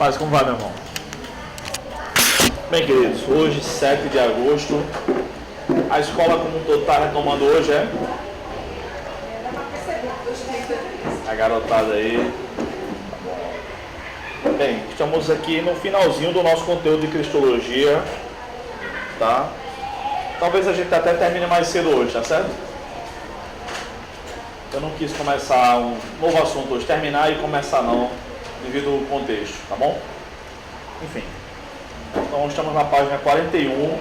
Paz, como vai, meu irmão? Bem, queridos, hoje, 7 de agosto, a escola como um todo está retomando hoje, é? A garotada aí. Bem, estamos aqui no finalzinho do nosso conteúdo de Cristologia, tá? Talvez a gente até termine mais cedo hoje, tá certo? Eu não quis começar um novo assunto hoje, terminar e começar não, devido ao contexto, tá bom? Enfim. Então estamos na página 41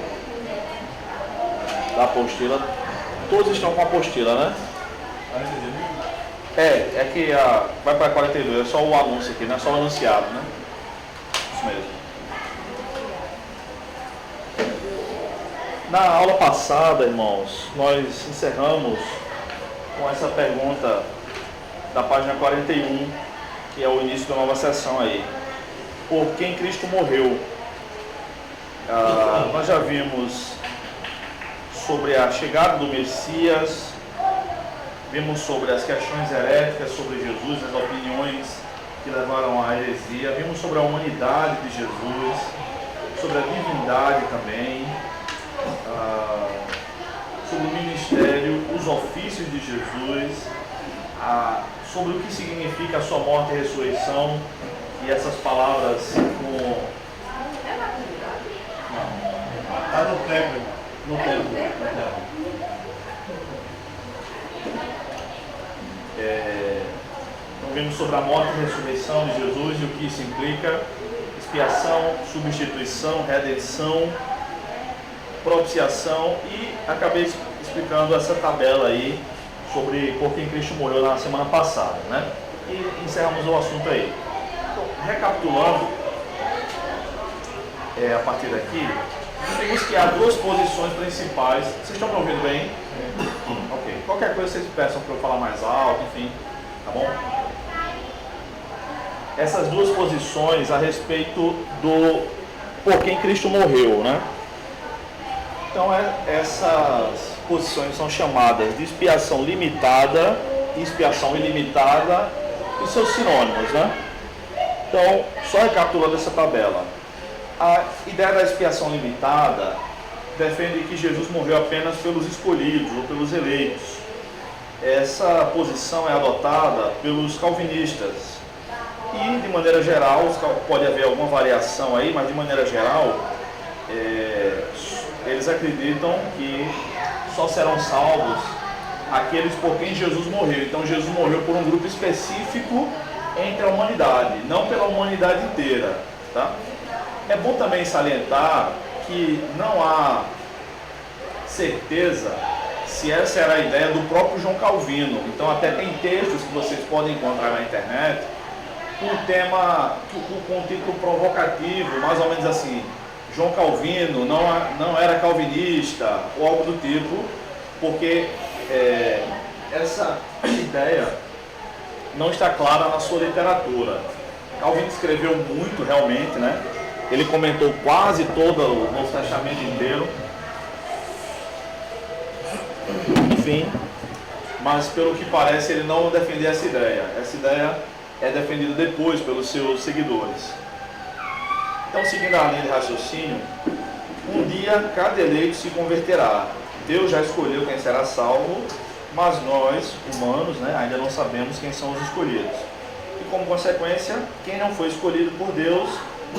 da apostila. Todos estão com a apostila, né? É que vai para 42, é só o anúncio aqui, não é só o anunciado, né? Isso mesmo. Na aula passada, irmãos, nós encerramos com essa pergunta da página 41, que é o início da nova sessão aí. Por quem Cristo morreu? Nós já vimos sobre a chegada do Messias, vimos sobre as questões heréticas sobre Jesus, as opiniões que levaram à heresia, vimos sobre a humanidade de Jesus, sobre a divindade também, sobre o ministério, os ofícios de Jesus, sobre o que significa a sua morte e ressurreição, e essas palavras com... Está no templo. No templo. Então vimos sobre a morte e ressurreição de Jesus e o que isso implica: expiação, substituição, redenção, propiciação, e acabei explicando essa tabela aí sobre por quem Cristo morreu na semana passada, né? E encerramos o assunto aí. Então, recapitulando, a partir daqui, vimos que há duas posições principais. Vocês estão me ouvindo bem? Ok. Qualquer coisa vocês peçam para eu falar mais alto, enfim, tá bom? Essas duas posições a respeito do por quem Cristo morreu, né? Então, essas posições são chamadas de expiação limitada e expiação ilimitada e seus sinônimos, né? Então, só recapitulando essa tabela. A ideia da expiação limitada defende que Jesus morreu apenas pelos escolhidos ou pelos eleitos. Essa posição é adotada pelos calvinistas. E, de maneira geral, pode haver alguma variação aí, mas de maneira geral, eles acreditam que só serão salvos aqueles por quem Jesus morreu. Então, Jesus morreu por um grupo específico entre a humanidade, não pela humanidade inteira, tá? É bom também salientar que não há certeza se essa era a ideia do próprio João Calvino. Então, até tem textos que vocês podem encontrar na internet com um tema, com um título provocativo, mais ou menos assim: João Calvino não era calvinista, ou algo do tipo, porque essa ideia não está clara na sua literatura. Calvino escreveu muito, realmente, né? Ele comentou quase todo o Novo Testamento inteiro. Enfim, mas pelo que parece ele não defendia essa ideia. Essa ideia é defendida depois pelos seus seguidores. Então, seguindo a linha de raciocínio, um dia cada eleito se converterá. Deus já escolheu quem será salvo, mas nós, humanos, né, ainda não sabemos quem são os escolhidos. E como consequência, quem não foi escolhido por Deus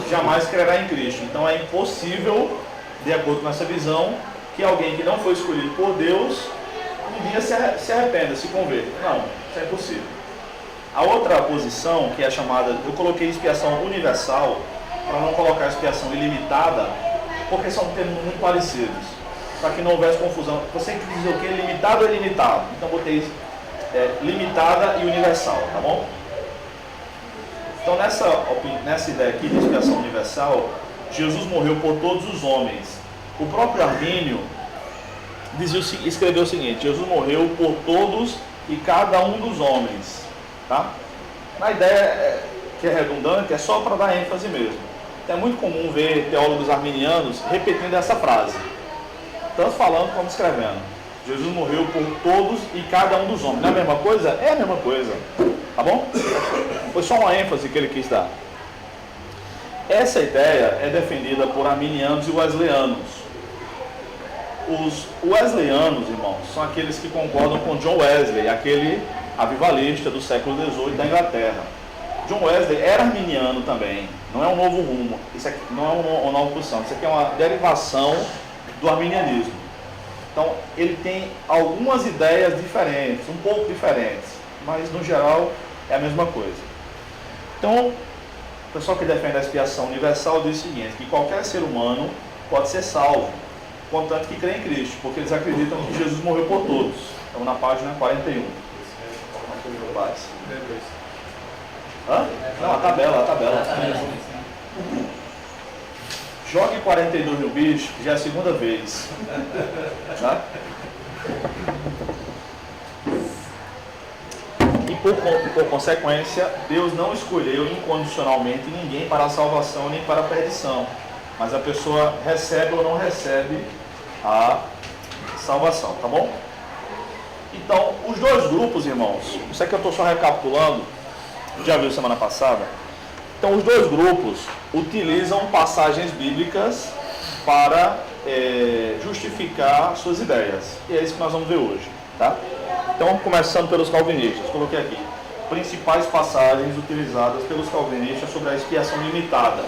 jamais crerá em Cristo. Então é impossível, de acordo com essa visão, que alguém que não foi escolhido por Deus um dia se arrependa, se converta. Não, isso é impossível. A outra posição, que é chamada, eu coloquei expiação universal, para não colocar expiação ilimitada, porque são termos muito parecidos, para que não houvesse confusão. Você tem que dizer o que? Limitado ou ilimitado? Então botei limitada e universal, tá bom? Então nessa ideia aqui de expiação universal, Jesus morreu por todos os homens. O próprio Armínio escreveu o seguinte: Jesus morreu por todos e cada um dos homens, tá? Na ideia que é redundante, é só para dar ênfase mesmo. É muito comum ver teólogos arminianos repetindo essa frase, tanto falando como escrevendo. Jesus morreu por todos e cada um dos homens. Não é a mesma coisa? É a mesma coisa. Tá bom? Foi só uma ênfase que ele quis dar. Essa ideia é defendida por arminianos e wesleyanos. Os wesleyanos, irmãos, são aqueles que concordam com John Wesley, aquele avivalista do século XVIII da Inglaterra. John Wesley era arminiano também, não é um novo rumo, isso aqui não é uma nova posição, isso aqui é uma derivação do arminianismo. Então, ele tem algumas ideias diferentes, um pouco diferentes, mas no geral é a mesma coisa. Então, o pessoal que defende a expiação universal diz o seguinte, que qualquer ser humano pode ser salvo, contanto que crê em Cristo, porque eles acreditam que Jesus morreu por todos. Estamos na página 41. Hã? Não, a tabela. Jogue 42 no bicho, já é a segunda vez. Tá? E por consequência, Deus não escolheu incondicionalmente ninguém para a salvação nem para a perdição. Mas a pessoa recebe ou não recebe a salvação, tá bom? Então, os dois grupos, irmãos, isso aqui eu estou só recapitulando, já viu semana passada. Então, os dois grupos utilizam passagens bíblicas para justificar suas ideias. E é isso que nós vamos ver hoje, tá? Então, começando pelos calvinistas, coloquei aqui principais passagens utilizadas pelos calvinistas sobre a expiação limitada.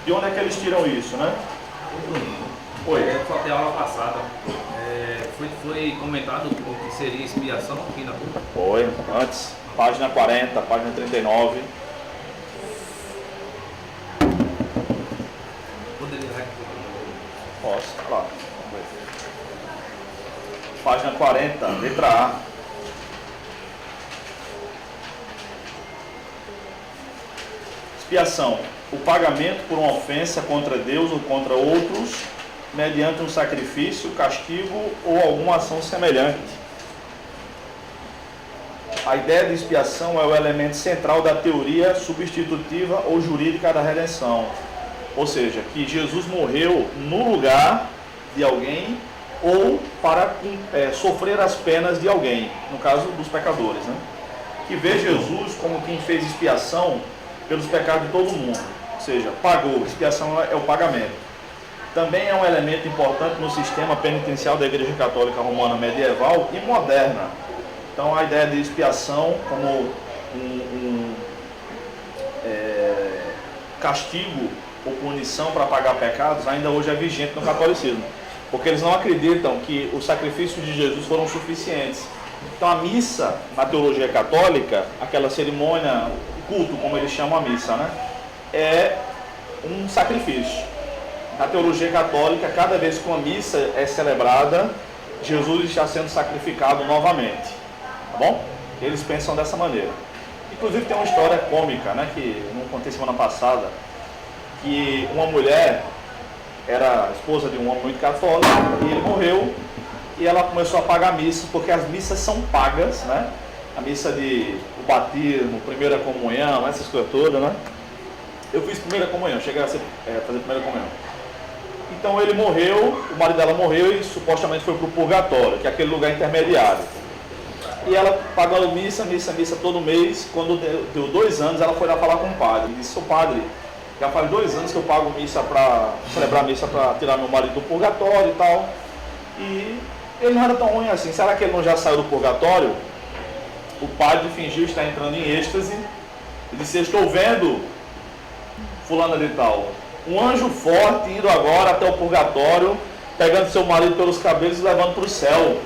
De onde é que eles tiram isso, né? Oi. Eu faltei a aula passada. Foi comentado o que seria expiação aqui na boca? Foi, antes, página 40, página 39. Poderia repetir? Posso, claro. Vamos ver. Página 40, letra A. Expiação: o pagamento por uma ofensa contra Deus ou contra outros, mediante um sacrifício, castigo ou alguma ação semelhante. A ideia de expiação é o elemento central da teoria substitutiva ou jurídica da redenção. Ou seja, que Jesus morreu no lugar de alguém ou para sofrer as penas de alguém, no caso dos pecadores, né? Que vê Jesus como quem fez expiação pelos pecados de todo mundo. Ou seja, pagou, expiação é o pagamento. Também é um elemento importante no sistema penitencial da Igreja Católica Romana medieval e moderna. Então, a ideia de expiação como castigo ou punição para pagar pecados ainda hoje é vigente no catolicismo, porque eles não acreditam que os sacrifícios de Jesus foram suficientes. Então, a missa, na teologia católica, aquela cerimônia, culto, como eles chamam a missa, né, é um sacrifício. Na teologia católica, cada vez que uma missa é celebrada, Jesus está sendo sacrificado novamente, tá bom? Eles pensam dessa maneira. Inclusive tem uma história cômica, né, que eu não contei semana passada, que uma mulher era esposa de um homem muito católico e ele morreu e ela começou a pagar missa, porque as missas são pagas, né? A missa de o batismo, primeira comunhão, essas coisas todas, né? Eu fiz primeira comunhão, cheguei a fazer primeira comunhão. Então ele morreu, o marido dela morreu e supostamente foi para o purgatório, que é aquele lugar intermediário. E ela pagando missa todo mês. Quando deu 2 anos, ela foi lá falar com o padre. E disse: seu padre, já faz 2 anos que eu pago missa para celebrar missa para tirar meu marido do purgatório e tal. E ele não era tão ruim assim. Será que ele não já saiu do purgatório? O padre fingiu estar entrando em êxtase e disse: estou vendo, fulana de tal, um anjo forte indo agora até o purgatório, pegando seu marido pelos cabelos e levando para o céu.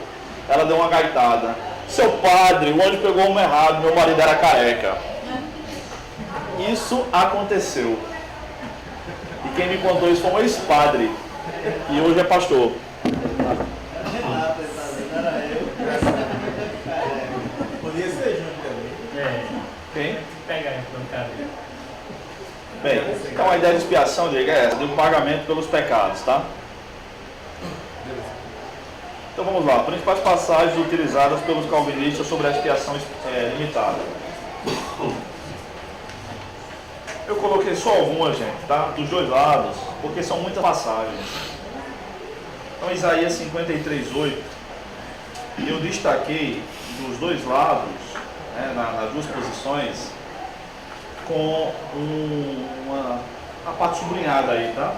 Ela deu uma gaitada: seu padre, o anjo pegou uma errado, meu marido era careca. Isso aconteceu. E quem me contou isso foi um ex-padre, e hoje é pastor. Podia ser junto também. Quem? Pegar então, cara. Bem, então a ideia de expiação, Diego, é essa, de um pagamento pelos pecados, tá? Então vamos lá, principais passagens utilizadas pelos calvinistas sobre a expiação limitada. Eu coloquei só algumas, gente, tá? Dos dois lados, porque são muitas passagens. Então Isaías 53:8, eu destaquei dos dois lados, né, nas duas posições, com uma a parte sublinhada aí, tá?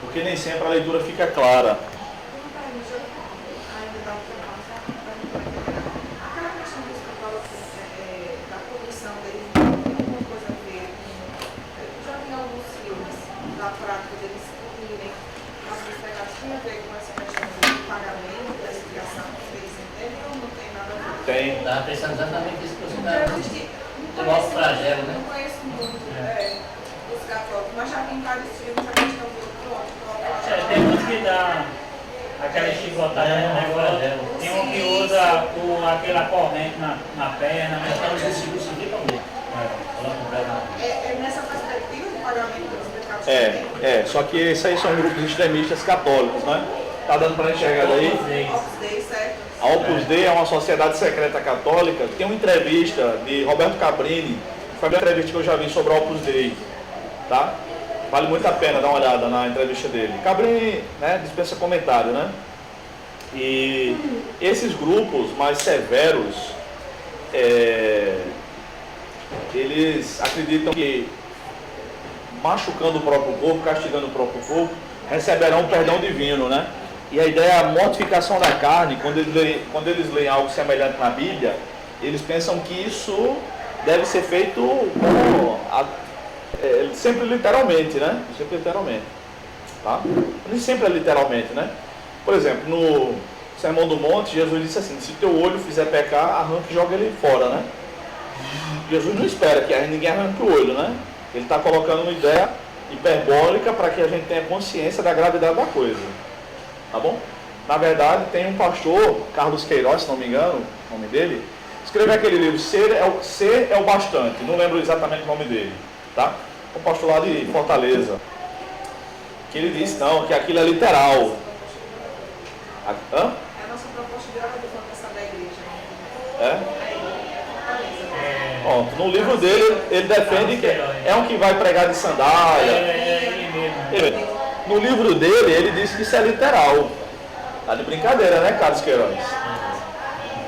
Porque nem sempre a leitura fica clara. Aquela questão que você fala da produção deles não tem alguma coisa a ver com. Eu já vi alguns filmes da prática deles unirem as pegadas, tinha a ver com essa questão do pagamento, da expiação, que eles entendem ou não tem nada a ver? Tem. Estava pensando exatamente isso que você Não estava existe. do nosso flagelo, né? Não conheço muito os católicos, mas já vi em vários filmes a questão do Tem uns que dá aquela chicotada no negócio, tem um que usa aquela corrente na perna, mas Então, os discípulos se ficam bem. Coloca o braço na É nessa perspectiva do pagamento dos pecados também? Só que esses aí são grupos extremistas católicos, né? Tá dando para enxergar daí? Opus Dei, certo? A Opus Dei é uma sociedade secreta católica. Tem uma entrevista de Roberto Cabrini, foi a melhor entrevista que eu já vi sobre a Opus Dei, tá? Vale muito a pena dar uma olhada na entrevista dele. Cabrini, né, dispensa comentário, né? E esses grupos mais severos, eles acreditam que machucando o próprio corpo, castigando o próprio corpo, receberão o perdão divino, né? E a ideia é a mortificação da carne. Quando eles leem algo semelhante na Bíblia, eles pensam que isso deve ser feito sempre literalmente, né? Sempre literalmente, tá? Nem sempre é literalmente, né? Por exemplo, no Sermão do Monte, Jesus disse assim: se teu olho fizer pecar, arranque e joga ele fora, né? Jesus não espera que ninguém arranque o olho, né? Ele está colocando uma ideia hiperbólica para que a gente tenha consciência da gravidade da coisa, tá bom? Na verdade, tem um pastor, Carlos Queiroz, se não me engano, o nome dele, escreveu aquele livro, Ser é o Bastante, não lembro exatamente o nome dele, tá? Um pastor lá de Fortaleza, que ele disse, não, que aquilo é literal. Hã? É a nossa proposta de hora de formação da igreja. É? Pronto, no livro dele, ele defende que é um que vai pregar de sandália. No livro dele, ele diz que isso é literal. Tá de brincadeira, né, Carlos Queiroz?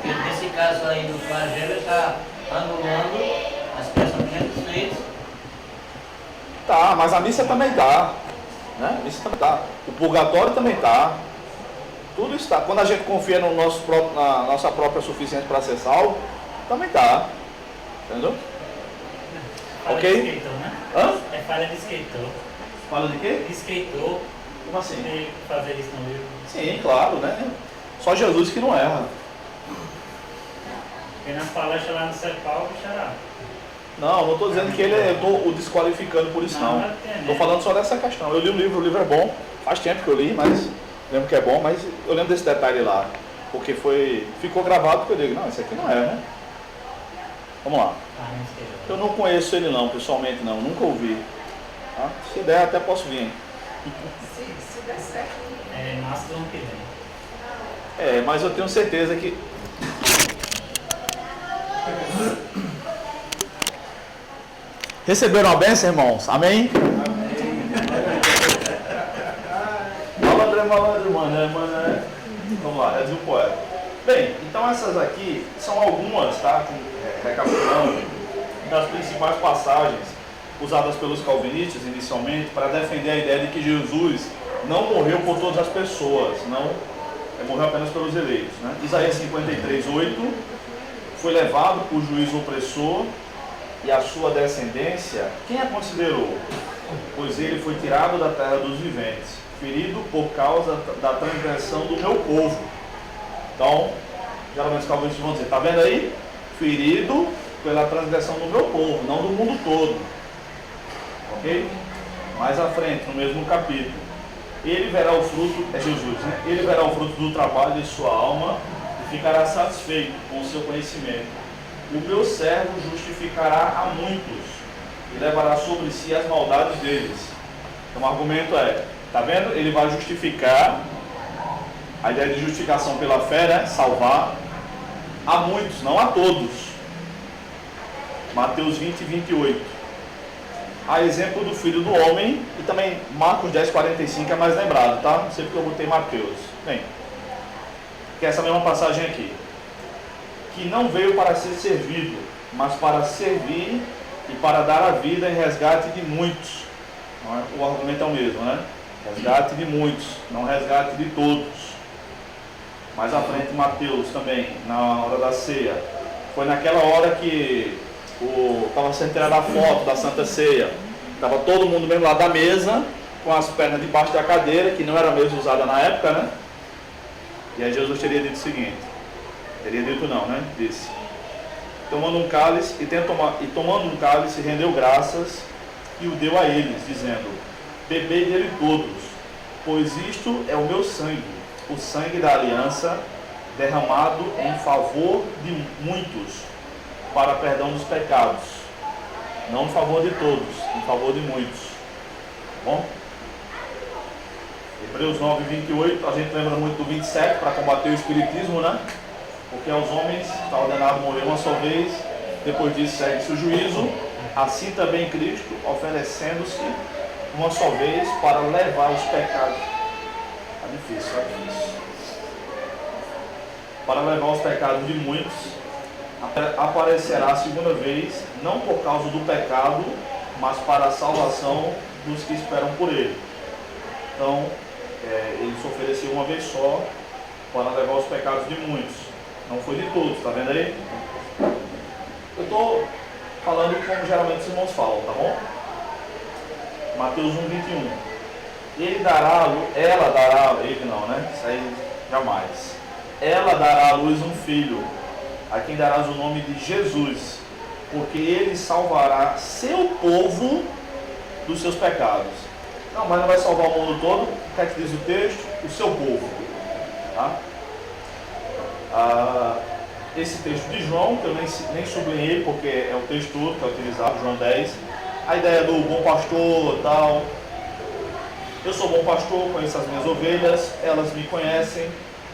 Nesse caso aí do flagelo, ele está anulando a expressão de Jesus fez. Tá, mas a missa também tá. Né? A missa também tá. O purgatório também tá. Tudo está. Quando a gente confia no na nossa própria suficiência para ser salvo, também tá. Entendeu? Fala Ok? de escritor, né? Hã? É falha de escritor. Fala de quê? De escritor, Como assim? tem que fazer isso no livro. Sim, claro, né? Só Jesus que não erra. Porque nas palestras lá no Cepal, o xará. Não estou dizendo que eu estou o desqualificando por isso, não. Estou falando só dessa questão. Eu li o livro é bom. Faz tempo que eu li, mas lembro que é bom, mas eu lembro desse detalhe lá. Porque ficou gravado porque eu digo, não, isso aqui não é, né? Vamos lá. Eu não conheço ele não, pessoalmente não, nunca ouvi. Tá? Se der, até posso vir. Se der certo. É março do ano que vem. Mas eu tenho certeza que... Receberam a bênção, irmãos? Amém? Malandro, mané. Vamos lá, é do poeta. Bem, então essas aqui são algumas, tá? Recapitulando, das principais passagens usadas pelos calvinistas inicialmente para defender a ideia de que Jesus não morreu por todas as pessoas, não morreu apenas pelos eleitos, né? Isaías 53:8 foi levado por juiz opressor e a sua descendência, quem a considerou? Pois ele foi tirado da terra dos viventes, ferido por causa da transgressão do meu povo. Então, geralmente os calvinistas vão dizer, tá vendo aí? Ferido pela transgressão do meu povo, não do mundo todo. Ok? Mais à frente, no mesmo capítulo. Ele verá o fruto, é Jesus, né? Ele verá o fruto do trabalho de sua alma e ficará satisfeito com o seu conhecimento. O meu servo justificará a muitos e levará sobre si as maldades deles. Então o argumento é, tá vendo? Ele vai justificar, a ideia de justificação pela fé, né? Salvar a muitos, não a todos. Mateus 20:28. A exemplo do Filho do Homem, e também Marcos 10:45 é mais lembrado, tá? Não sei porque eu botei Mateus. Bem, que é essa mesma passagem aqui. Que não veio para ser servido, mas para servir e para dar a vida em resgate de muitos. Não é? O argumento é o mesmo, né? Resgate de muitos, não resgate de todos. Mais à frente, Mateus também, na hora da ceia. Foi naquela hora que estava sendo tirada a foto da Santa Ceia. Estava todo mundo mesmo lá da mesa, com as pernas debaixo da cadeira, que não era a mesa usada na época, né? E aí Jesus teria dito o seguinte, disse, tomando um cálice, tomando um cálice, rendeu graças e o deu a eles, dizendo, bebei dele todos, pois isto é o meu sangue, o sangue da aliança, derramado em favor de muitos, para perdão dos pecados, não em favor de todos, em favor de muitos. Tá bom? Hebreus 9, 28, a gente lembra muito do 27, para combater o espiritismo, né? Porque aos homens está ordenado morrer uma só vez, depois disso segue-se o juízo, assim também Cristo, oferecendo-se uma só vez para levar os pecados. Está difícil, é isso. Para levar os pecados de muitos, aparecerá a segunda vez, não por causa do pecado, mas para a salvação dos que esperam por ele. Então, ele se ofereceu uma vez só para levar os pecados de muitos. Não foi de todos, está vendo aí? Eu estou falando como geralmente os irmãos falam, tá bom? Mateus 1, 21. Ele não, né? Isso aí jamais. Ela dará à luz um filho, a quem darás o nome de Jesus, porque ele salvará seu povo dos seus pecados. Não, mas não vai salvar o mundo todo. O que é que diz o texto? O seu povo. Tá? Esse texto de João, que eu nem sublinhei, porque é o texto todo que é utilizado, João 10. A ideia do bom pastor e tal. Eu sou bom pastor, conheço as minhas ovelhas, elas me conhecem,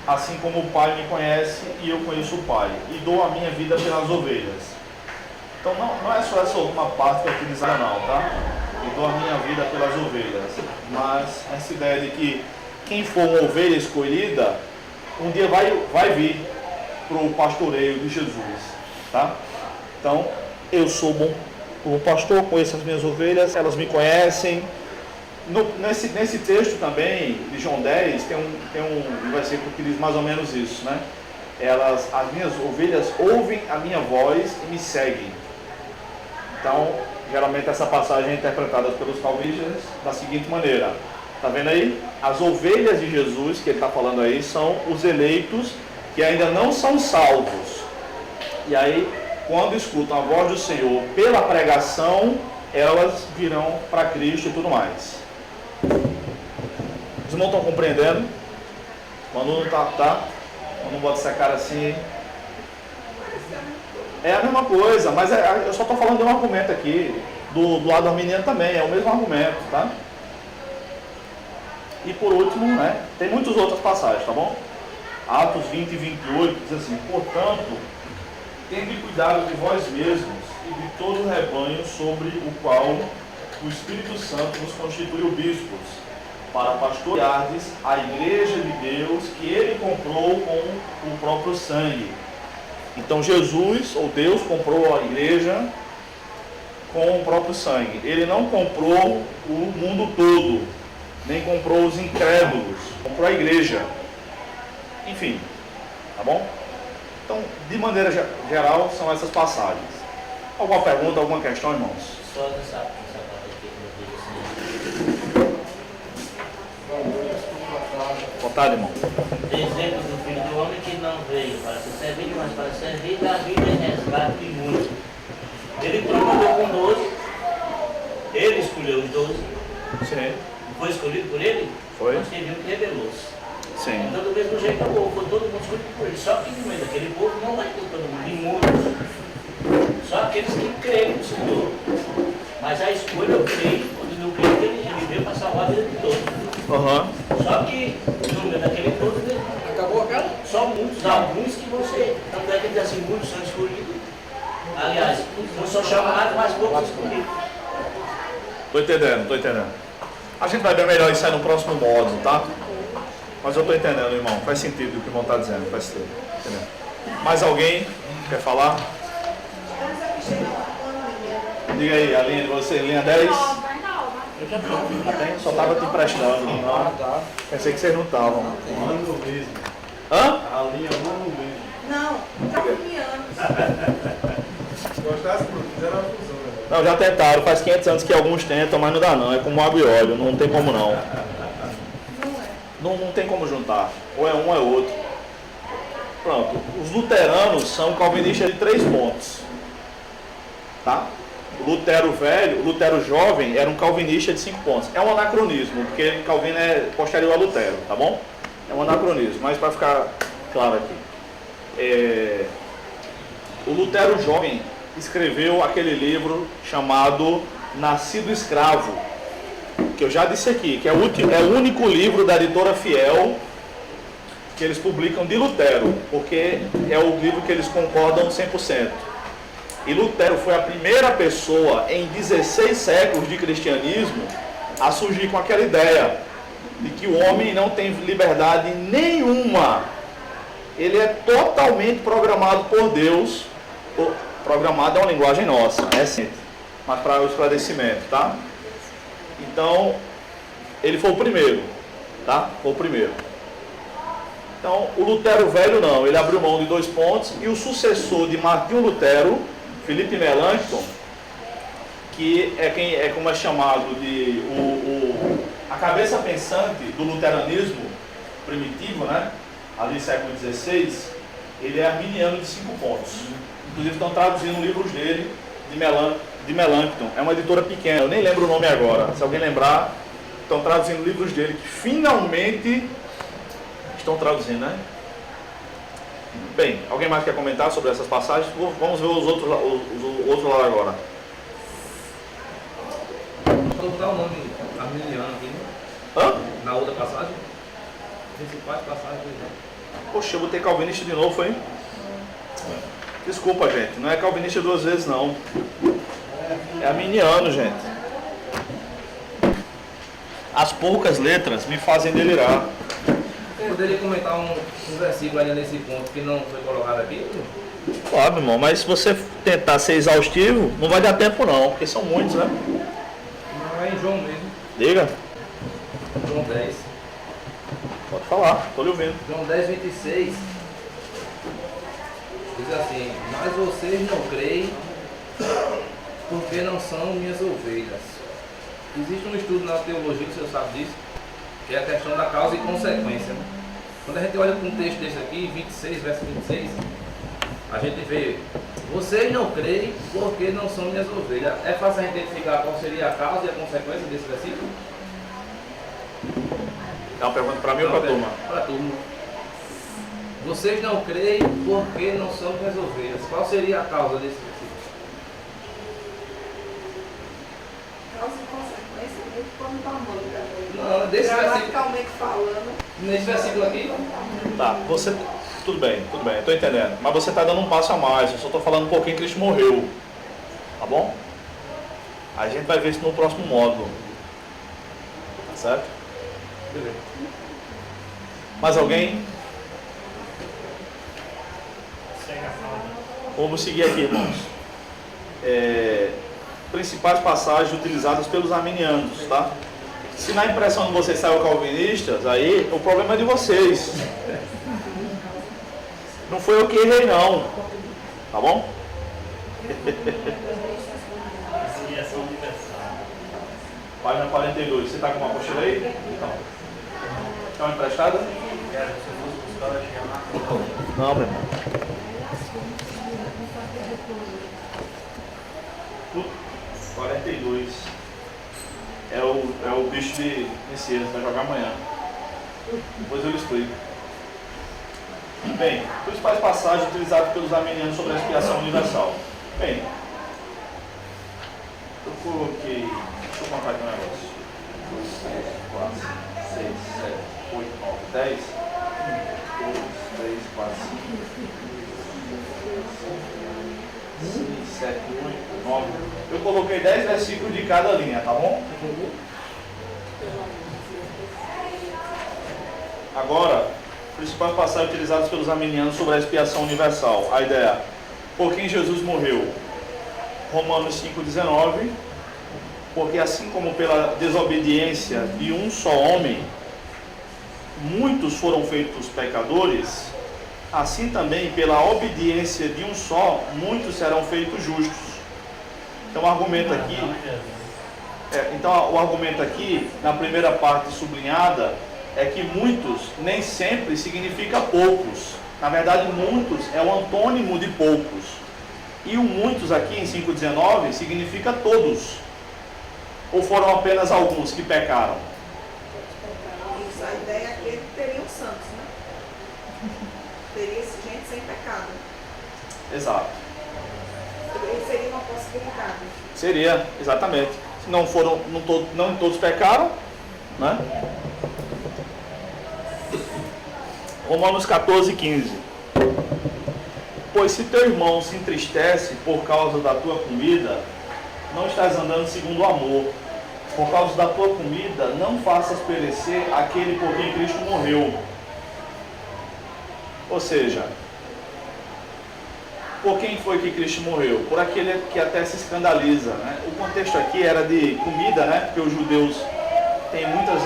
assim como o Pai me conhece e eu conheço o Pai. E dou a minha vida pelas ovelhas. Então não é só essa última parte que é utilizada não, tá? Eu dou a minha vida pelas ovelhas. Mas essa ideia de que quem for uma ovelha escolhida, um dia vai vir para o pastoreio de Jesus, tá? Então, eu sou bom pastor, conheço as minhas ovelhas, elas me conhecem. Nesse texto também, de João 10, tem um versículo que diz mais ou menos isso, né? As minhas ovelhas ouvem a minha voz e me seguem. Então, geralmente essa passagem é interpretada pelos calvinistas da seguinte maneira. Está vendo aí? As ovelhas de Jesus, que ele está falando aí, são os eleitos que ainda não são salvos. E aí, quando escutam a voz do Senhor pela pregação, elas virão para Cristo e tudo mais. Os irmãos estão compreendendo? Quando não tá? Quando não bota essa cara assim. É a mesma coisa, mas eu só estou falando de um argumento aqui. Do lado arminiano também, é o mesmo argumento, tá? E por último, né, tem muitas outras passagens, tá bom? Atos 20 e 28 diz assim: portanto, tende cuidado de vós mesmos e de todo o rebanho sobre o qual o Espírito Santo nos constituiu bispos, para pastoreardes a igreja de Deus que ele comprou com o próprio sangue. Então Jesus, ou Deus, comprou a igreja com o próprio sangue. Ele não comprou o mundo todo, nem comprou os incrédulos, comprou a igreja. Enfim, tá bom? Então, de maneira geral, são essas passagens. Alguma pergunta, alguma questão, irmãos? Só nessa parte aqui que eu disse. Boa tarde, irmão. Exemplo do Filho do Homem que não veio para ser servido, mas para servir da vida e resgate de muitos. Ele trabalhou com 12, ele escolheu os 12. Sim. Foi escolhido por ele? Foi. Mas teve um que rebelou-se. Sim. Então, do mesmo jeito, o povo, foi todo mundo escolhido por ele. Só que no meio daquele povo não vai ter todo mundo, de muitos. Só aqueles que creem no Senhor. Mas a escolha, eu creio, quando não creio, ele veio para salvar a vida de todos. Só que no meio daquele povo, acabou aquela? Só muitos, alguns que você. Tanto é que diz assim, muitos são escolhidos. Aliás, não são chamados, mas poucos escolhidos. Estou entendendo. A gente vai ver melhor isso aí no próximo módulo, tá? Mas eu estou entendendo, irmão. Faz sentido o que o irmão está dizendo. Faz sentido. Entendeu? Mais alguém quer falar? Diga aí, a linha de você, linha 10. já não. Tá bem? Só estava te emprestando. Não. Tá. Pensei que vocês não estavam. Mano mesmo. Hã? A linha mano mesmo. Não, calunianos. Gostasse, pô, fizeram uma fusão, né? Não, já tentaram. Faz 500 anos que alguns tentam, mas não dá não. É como água e óleo. Não tem como não. Não é. Não tem como juntar. Ou é um ou é outro. Pronto. Os luteranos são calvinistas de 3 pontos. Tá? O Lutero velho, o Lutero jovem era um calvinista de 5 pontos. É um anacronismo, porque Calvino é posterior a Lutero, tá bom? É um anacronismo, mas para ficar claro aqui. O Lutero jovem escreveu aquele livro chamado Nascido Escravo, que eu já disse aqui, que é o único livro da editora Fiel que eles publicam de Lutero, porque é o livro que eles concordam 100%. E Lutero foi a primeira pessoa em 16 séculos de cristianismo a surgir com aquela ideia de que o homem não tem liberdade nenhuma. Ele é totalmente programado por Deus. Programado é uma linguagem nossa, é sim, mas para o esclarecimento, tá? Então, ele foi o primeiro, tá? Foi o primeiro. Então, o Lutero velho não, ele abriu mão de 2 pontos, e o sucessor de Martinho Lutero, Felipe Melanchthon, que é como é chamado de a cabeça pensante do luteranismo primitivo, né? Ali século XVI, ele é arminiano de 5 pontos. Inclusive estão traduzindo livros dele de Melanchthon. É uma editora pequena, eu nem lembro o nome agora. Se alguém lembrar, estão traduzindo livros dele que finalmente estão traduzindo, né? Bem, alguém mais quer comentar sobre essas passagens? Vamos ver os outros lá agora. Vou botar o nome arminiano aqui, né? Hã? Na outra passagem. Principais passagens do exemplo. Poxa, eu botei calvinista de novo, hein? Desculpa, gente. Não é calvinista 2 vezes, não. É arminiano, gente. As poucas letras me fazem delirar. Eu poderia comentar um versículo ainda nesse ponto que não foi colocado aqui? Claro, irmão, mas se você tentar ser exaustivo, não vai dar tempo não, porque são muitos, né? Não, é em João mesmo. Diga. João 10. Pode falar, estou lhe ouvindo. João 10, 26. Diz assim: mas vocês não creem porque não são minhas ovelhas. Existe um estudo na teologia, o senhor sabe disso, que é a questão da causa e consequência. Né? Quando a gente olha para um texto desse aqui, 26, verso 26, a gente vê: vocês não creem porque não são minhas ovelhas. É fácil a gente identificar qual seria a causa e a consequência desse versículo? É uma pergunta para mim ou para a turma? Para a turma. Vocês não creem porque não são minhas ovelhas. Qual seria a causa desse versículo? Causa e consequência, muito como tá muito. Não, desse versículo. Gramaticalmente falando. Nesse versículo aqui? Tá, você... Tudo bem, estou entendendo. Mas você está dando um passo a mais, eu só estou falando um pouquinho que Cristo morreu. Tá bom? A gente vai ver isso no próximo módulo. Tá certo? Beleza. Mais alguém? Segue a fala. Vamos seguir aqui, irmãos. Principais passagens utilizadas pelos arminianos, tá? Se na impressão de vocês saiu calvinistas, aí o problema é de vocês. Não foi eu que errei, não. Tá bom? Exiliação universal. Página 42. Você está com uma apostila aí? Então. Está uma emprestada? Não, meu irmão. 42. É o bicho de Messias, vai jogar amanhã. Depois eu lhe explico. Bem, principais passagens utilizadas pelos arminianos sobre a expiação universal. Bem, eu coloquei. Deixa eu contar aqui um negócio. 2, 3, 4, 6, 7, 8, 9, 10. 1, 2, 3, 4, 5, 6, 7, 8, 9. Eu coloquei 10 versículos de cada linha, tá bom? Agora, principais passagens utilizadas pelos arminianos sobre a expiação universal. A ideia: por quem Jesus morreu? Romanos 5,19. Porque assim como pela desobediência de um só homem, muitos foram feitos pecadores, assim também pela obediência de um só, muitos serão feitos justos. Então o argumento aqui, na primeira parte sublinhada, é que muitos nem sempre significa poucos. Na verdade, muitos é o antônimo de poucos. E o muitos aqui em 5,19 significa todos. Ou foram apenas alguns que pecaram? Isso, a ideia é que teriam santos, né? Teria gente sem pecado. Exato. Seria uma possibilidade. Seria, exatamente. Se não foram, não todos pecaram, né? Romanos 14:15. Pois se teu irmão se entristece por causa da tua comida, não estás andando segundo o amor. Por causa da tua comida, não faças perecer aquele por quem Cristo morreu. Ou seja, por quem foi que Cristo morreu? Por aquele que até se escandaliza, né? O contexto aqui era de comida, né? Porque os judeus têm muitas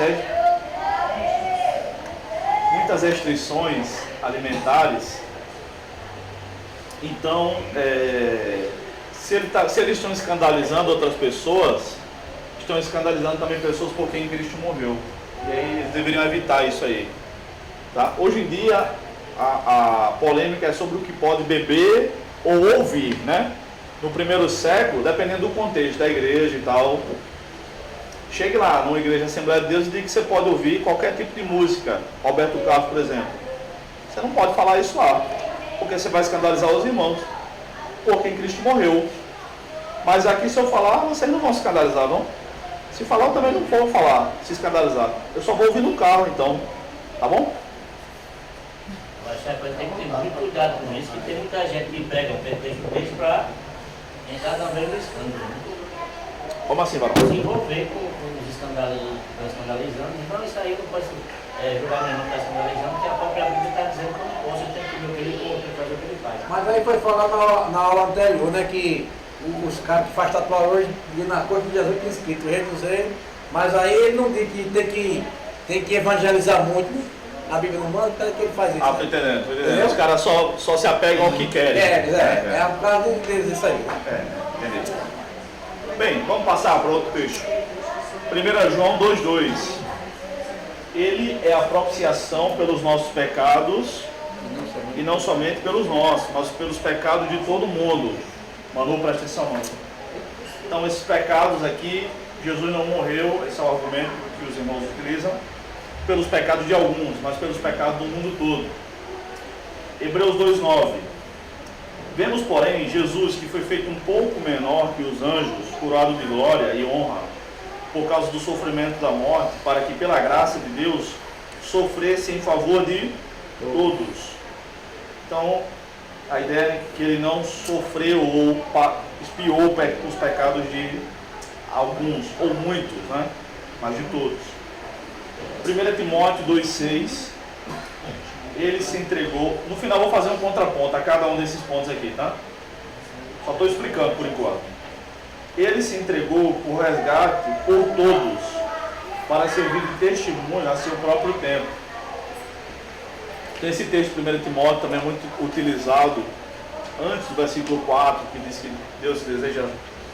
restrições alimentares. Então, se eles estão escandalizando outras pessoas, estão escandalizando também pessoas por quem Cristo morreu. E aí eles deveriam evitar isso aí. Tá? Hoje em dia, a polêmica é sobre o que pode beber ou ouvir, né? No primeiro século, dependendo do contexto da igreja e tal, chegue lá numa igreja Assembleia de Deus e diga que você pode ouvir qualquer tipo de música. Roberto Carlos, por exemplo. Você não pode falar isso lá, porque você vai escandalizar os irmãos, por quem Cristo morreu. Mas aqui, se eu falar, vocês não vão se escandalizar, não? Se falar, eu também não vou falar, se escandalizar. Eu só vou ouvir no carro, então. Tá bom? Eu acho que a coisa tem que ter muito cuidado com isso, que tem muita gente que prega pretexto para entrar também no escândalo. Né? Como assim, Varão? Se envolver com os escandalizando. Então isso aí não pode jogar meu irmão que está escandalizando, porque a própria Bíblia está dizendo que eu não posso, eu tenho que ver o que ele conta, fazer o que ele faz. Mas aí foi falar na aula anterior, né, que os caras que fazem tatuagem hoje e na coisa de Jesus tem escrito, reduzir, mas aí ele não diz que tem que evangelizar muito, a Bíblia não manda, então que ele faz isso. Ah, tô entendendo. Os caras só se apegam ao que querem. É um caso disso aí. Entendi. Bem, vamos passar para outro texto. 1 João 2,2. Ele é a propiciação pelos nossos pecados, e não somente pelos nossos, mas pelos pecados de todo mundo. Manu, presta atenção, mano. Então, esses pecados aqui, Jesus não morreu, esse é o argumento que os irmãos utilizam, pelos pecados de alguns, mas pelos pecados do mundo todo. Hebreus 2,9. Vemos, porém, Jesus, que foi feito um pouco menor que os anjos, coroado de glória e honra, por causa do sofrimento da morte, para que, pela graça de Deus, sofresse em favor de todos. Então, a ideia é que ele não sofreu ou expiou os pecados de alguns, ou muitos, né? Mas de todos. 1 Timóteo 2,6. Ele se entregou. No final vou fazer um contraponto a cada um desses pontos aqui, tá? Só estou explicando por enquanto. Ele se entregou por resgate por todos, para servir de testemunho a seu próprio tempo. Então, esse texto de 1 Timóteo também é muito utilizado antes do versículo 4, que diz que Deus deseja,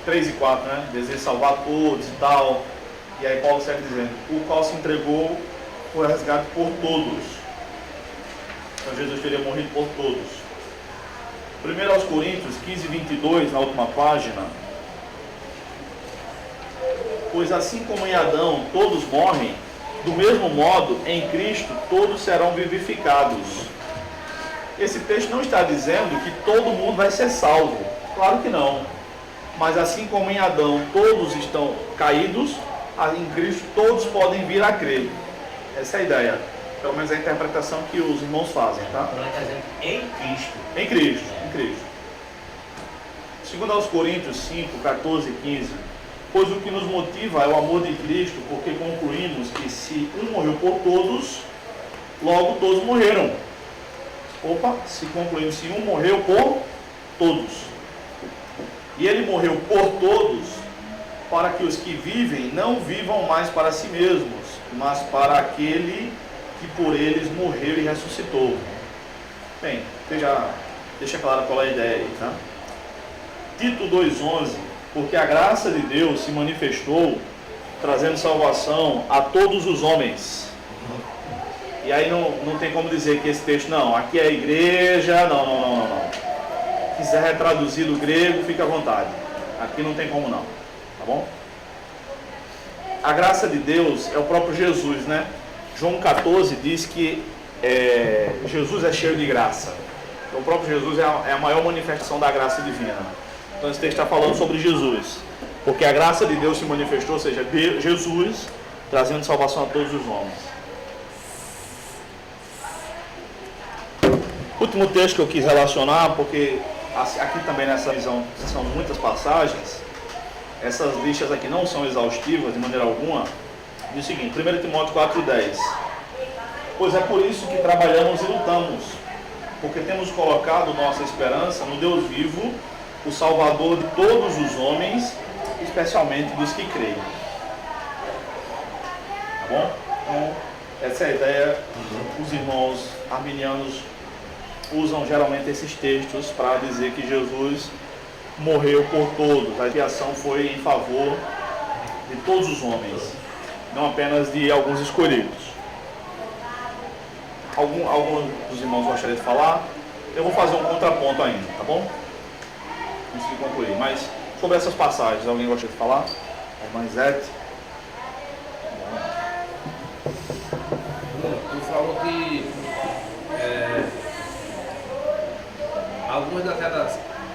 3 e 4, né? Deseja salvar todos e tal. E aí Paulo segue dizendo, o qual se entregou por resgate por todos. Então Jesus teria morrido por todos. 1 Coríntios 15, 22, na última página. Pois assim como em Adão todos morrem, do mesmo modo, em Cristo, todos serão vivificados. Esse texto não está dizendo que todo mundo vai ser salvo. Claro que não. Mas assim como em Adão todos estão caídos, em Cristo todos podem vir a crer. Essa é a ideia. Pelo menos a interpretação que os irmãos fazem, tá? Então ele está dizendo em Cristo. Em Cristo, em Cristo. Segundo aos Coríntios 5, 14 e 15. Pois o que nos motiva é o amor de Cristo, porque concluímos que se um morreu por todos, logo todos morreram. Se concluímos se um morreu por todos, e ele morreu por todos, para que os que vivem não vivam mais para si mesmos, mas para aquele que por eles morreu e ressuscitou. Bem, deixa claro qual é a ideia aí, tá? Tito 2,11, porque a graça de Deus se manifestou, trazendo salvação a todos os homens. E aí não tem como dizer que esse texto, não, aqui é a igreja, não. Quiser retraduzir do grego, fica à vontade. Aqui não tem como não, tá bom? A graça de Deus é o próprio Jesus, né? João 14 diz que Jesus é cheio de graça. Então, o próprio Jesus é a maior manifestação da graça divina. Então esse texto está falando sobre Jesus. Porque a graça de Deus se manifestou, ou seja, Jesus trazendo salvação a todos os homens. Último texto que eu quis relacionar, porque aqui também nessa visão são muitas passagens. Essas listas aqui não são exaustivas de maneira alguma. Diz o seguinte, 1 Timóteo 4,10. Pois é por isso que trabalhamos e lutamos, porque temos colocado nossa esperança no Deus vivo, o Salvador de todos os homens, especialmente dos que creem. Tá bom? Então, essa é a ideia. Os irmãos arminianos usam geralmente esses textos para dizer que Jesus morreu por todos. A expiação foi em favor de todos os homens, não apenas de alguns escolhidos. Alguns dos irmãos gostariam de falar? Eu vou fazer um contraponto ainda, tá bom? Antes de concluir. Mas sobre essas passagens, alguém gostaria de falar? A irmã Izete? Tu falou que algumas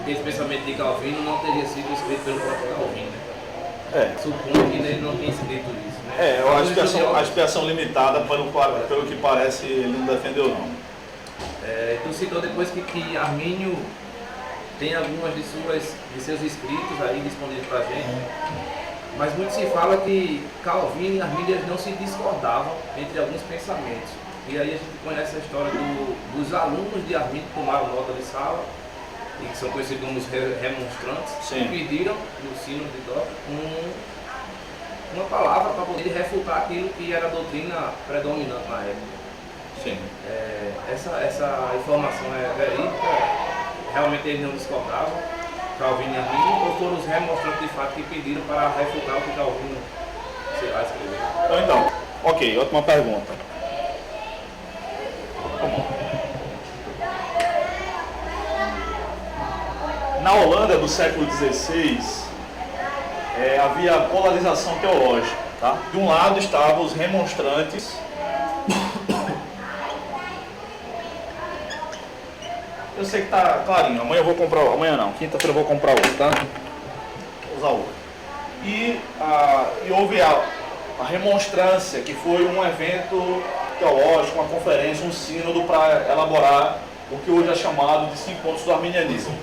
desse pensamento de Calvino não teria sido escrito pelo próprio Calvino, né? Suponho que ele não tenha escrito isso, né? Eu acho que a expiação limitada, pelo que parece, ele não defendeu não. Tu citou depois que Armínio tem algumas de seus escritos aí disponíveis para a gente, mas muito se fala que Calvino e Armínio não se discordavam entre alguns pensamentos. E aí a gente conhece a história dos alunos de Armínio que tomaram nota de sala, e que são conhecidos como os remonstrantes, que pediram no sino de Dó uma palavra para poder refutar aquilo que era a doutrina predominante na época. Sim. Essa informação é verídica? Realmente eles não discordavam, Calvino e Armínio, ou foram os remonstrantes de fato que pediram para refutar o que Calvino, escreveu? Então, ok, última pergunta. Na Holanda do século XVI, havia polarização teológica. Tá? De um lado estavam os remonstrantes. Eu sei que tá clarinho, amanhã eu vou comprar, amanhã não, quinta-feira eu vou comprar outro, tá? Vou usar outro. E houve a remonstrância, que foi um evento teológico, uma conferência, um sínodo para elaborar o que hoje é chamado de 5 pontos do arminianismo.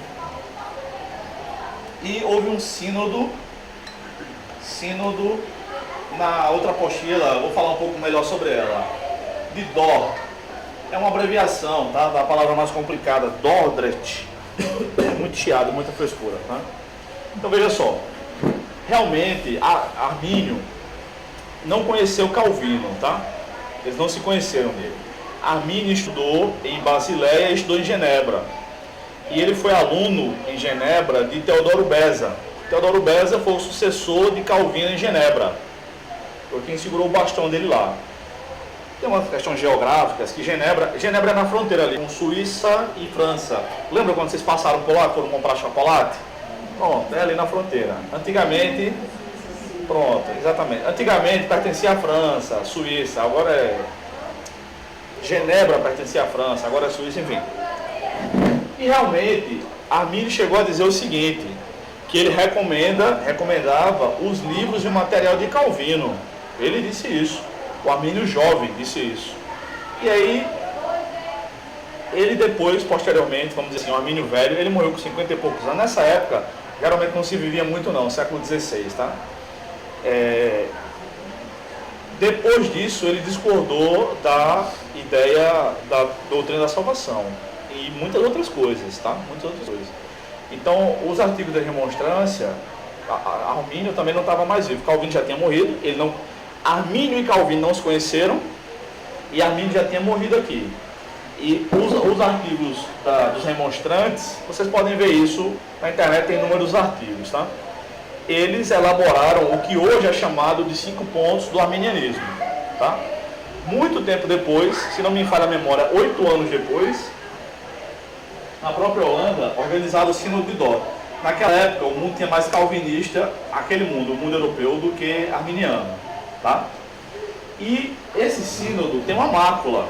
E houve um sínodo na outra apostila, vou falar um pouco melhor sobre ela, de Dort. É uma abreviação, tá? Da palavra mais complicada, Dordrecht. Muito chiado, muita frescura, tá? Então veja só, realmente Armínio não conheceu Calvino, tá? Eles não se conheceram nele. Armínio estudou em Basileia e estudou em Genebra. E ele foi aluno em Genebra de Teodoro Beza. Teodoro Beza foi o sucessor de Calvino em Genebra. Foi quem segurou o bastão dele lá. Tem umas questões geográficas que Genebra é na fronteira ali, com Suíça e França. Lembra quando vocês passaram por lá, foram comprar chocolate? Pronto, é ali na fronteira. Antigamente, exatamente. Antigamente pertencia à França, à Suíça, agora Genebra pertencia à França, agora é Suíça, enfim. E realmente, Armínio chegou a dizer o seguinte, que ele recomendava os livros e o material de Calvino. Ele disse isso. O Armínio jovem disse isso. E aí, ele depois, posteriormente, vamos dizer assim, o Armínio velho, ele morreu com 50 e poucos anos. Nessa época, geralmente não se vivia muito não, século XVI, tá? Depois disso, ele discordou da ideia da doutrina da salvação. E muitas outras coisas, tá? Muitas outras coisas. Então, os artigos da remonstrância, Armínio também não estava mais vivo. Calvino já tinha morrido. Armínio e Calvino não se conheceram. E Armínio já tinha morrido aqui. E os artigos dos remonstrantes, vocês podem ver isso na internet, tem inúmeros artigos, tá? Eles elaboraram o que hoje é chamado de 5 pontos do arminianismo, tá? Muito tempo depois, se não me falha a memória, 8 anos depois, na própria Holanda, organizado o Sínodo de Dort. Naquela época, o mundo tinha mais calvinista, o mundo europeu, do que arminiano, tá? E esse sínodo tem uma mácula,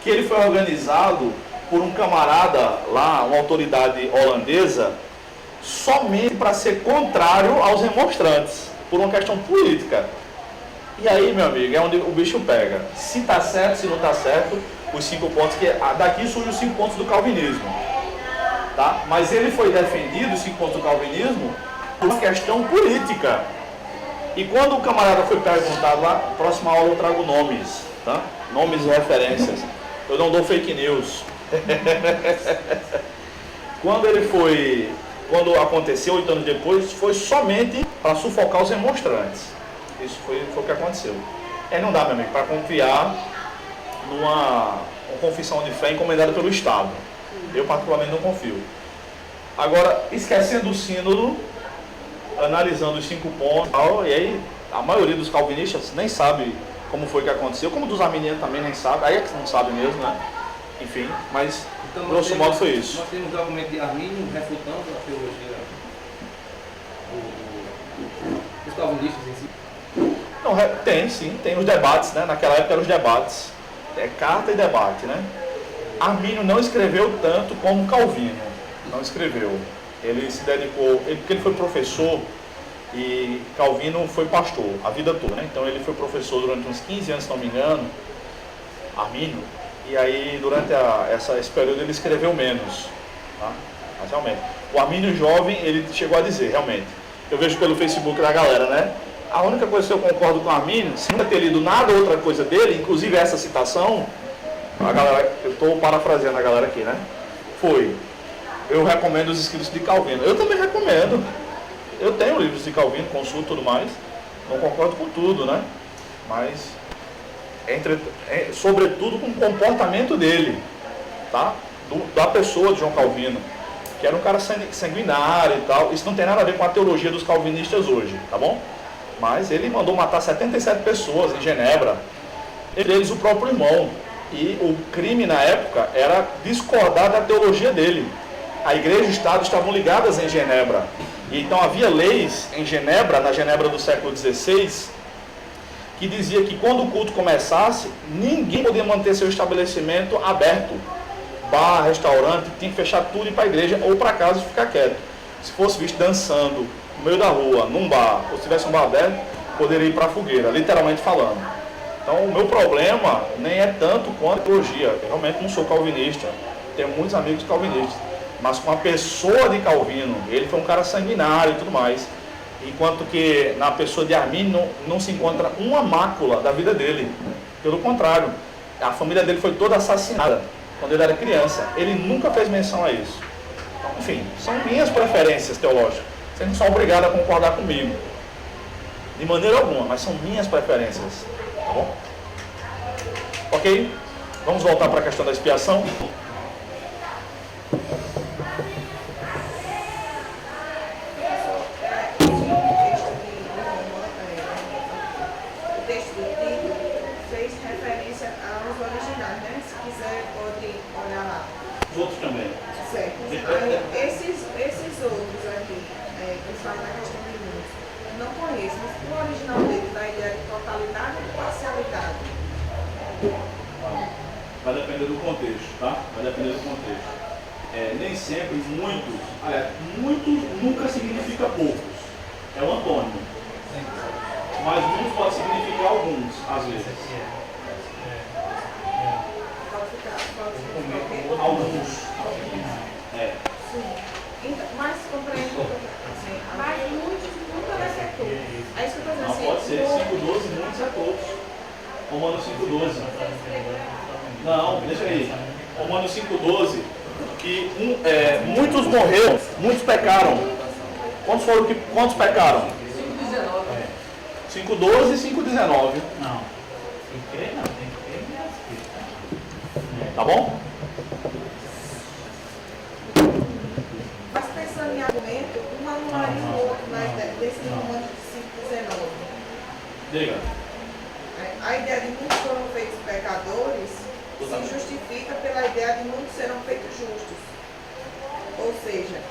que ele foi organizado por um camarada lá, uma autoridade holandesa, somente para ser contrário aos remonstrantes, por uma questão política. E aí, meu amigo, é onde o bicho pega. Se está certo, se não está certo, os 5 pontos, que daqui surgem os 5 pontos do calvinismo. Tá? Mas ele foi defendido, os 5 pontos do calvinismo, por uma questão política. E quando o camarada foi perguntado lá, próxima aula eu trago nomes, tá? Nomes e referências. Eu não dou fake news. Quando aconteceu 8 anos depois, foi somente para sufocar os remonstrantes. Isso foi o que aconteceu. Não dá, meu amigo, para confiar numa confissão de fé encomendada pelo Estado. Eu particularmente não confio. Agora, esquecendo o sínodo, analisando os 5 pontos, e aí a maioria dos calvinistas nem sabe como foi que aconteceu, como dos arminianos também nem sabe, aí é que não sabe mesmo, né? Enfim, mas Então, grosso modo foi isso. Nós temos o argumento de Armínio refutando a teologia dos calvinistas em si. Não, tem sim, tem os debates, né? Naquela época eram os debates. É carta e debate, né? Armínio não escreveu tanto como Calvino. Não escreveu. Ele se dedicou, porque ele foi professor e Calvino foi pastor a vida toda, né? Então ele foi professor durante uns 15 anos, se não me engano, Armínio, e aí durante esse período ele escreveu menos, tá? Mas realmente, o Armínio jovem, ele chegou a dizer, realmente, eu vejo pelo Facebook da galera, né? A única coisa que eu concordo com o Armínio, se nunca ter lido nada outra coisa dele, inclusive essa citação, a galera, eu estou parafraseando a galera aqui, né? Eu recomendo os escritos de Calvino. Eu também recomendo. Eu tenho livros de Calvino, consulto e tudo mais. Não concordo com tudo, né? Mas, sobretudo com o comportamento dele, tá? Da pessoa de João Calvino, que era um cara sanguinário e tal. Isso não tem nada a ver com a teologia dos calvinistas hoje, tá bom? Mas ele mandou matar 77 pessoas em Genebra, entre eles o próprio irmão. E o crime na época era discordar da teologia dele. A igreja e o Estado estavam ligadas em Genebra. E então havia leis em Genebra, na Genebra do século XVI, que dizia que quando o culto começasse, ninguém podia manter seu estabelecimento aberto. Bar, restaurante, tinha que fechar tudo e ir para a igreja ou para casa e ficar quieto. Se fosse visto dançando no meio da rua, num bar, ou se tivesse um bar aberto, poderia ir para a fogueira, literalmente falando. Então o meu problema nem é tanto quanto a teologia. Eu realmente não sou calvinista, tenho muitos amigos calvinistas. Mas com a pessoa de Calvino, ele foi um cara sanguinário e tudo mais. Enquanto que na pessoa de Armínio não se encontra uma mácula da vida dele. Pelo contrário, a família dele foi toda assassinada quando ele era criança. Ele nunca fez menção a isso. Então, enfim, são minhas preferências teológicas. Vocês não são obrigados a concordar comigo. De maneira alguma, mas são minhas preferências. Tá bom? Ok? Vamos voltar para a questão da expiação. Os outros também. Certo. Aí, esses outros aqui, que falam na questão de mundos, não conheço, mas o original dele dá ideia de totalidade ou de parcialidade? Vai depender do contexto, tá? Vai depender do contexto. Nem sempre, muitos nunca significa poucos. É o antônimo. Mas muitos pode significar alguns, às vezes. Alguns. Sim. Então, mas compreendo assim, mas muitos nunca vai ser todos. É isso que eu estou dizendo Não, assim. pode ser 5,12, muitos é todos. Romanos 5,12. Não, deixa aí. Romanos 5,12. Que muitos morreram, muitos pecaram. Quantos pecaram? 5,19. 5,12 e 5,19. Não. Tem que crer não, tem que crer em Jesus Cristo. Tá bom? Mas pensando em argumento, um anularia o outro na ideia desse romano de 5,19. Diga. A ideia de muitos foram feitos pecadores se justifica pela ideia de muitos serão feitos justos. Ou seja,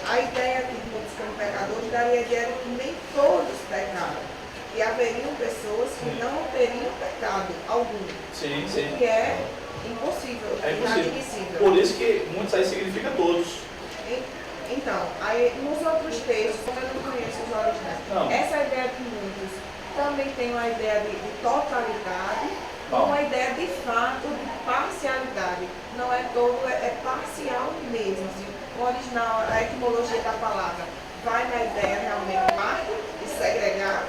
a ideia de muitos como pecadores daria a ideia de que nem todos pecaram. E haveriam pessoas que não teriam pecado algum. Sim, O que é impossível, É impossível. inadmissível. Por isso que muitos aí significa todos. Então, aí, nos outros textos, como eu não conheço os originais, Não. essa ideia de muitos também tem uma ideia de totalidade, Bom. uma ideia de fato de parcialidade. Não é todo, é parcial mesmo. Assim, o original, a etimologia da palavra vai na ideia realmente parte de segregar.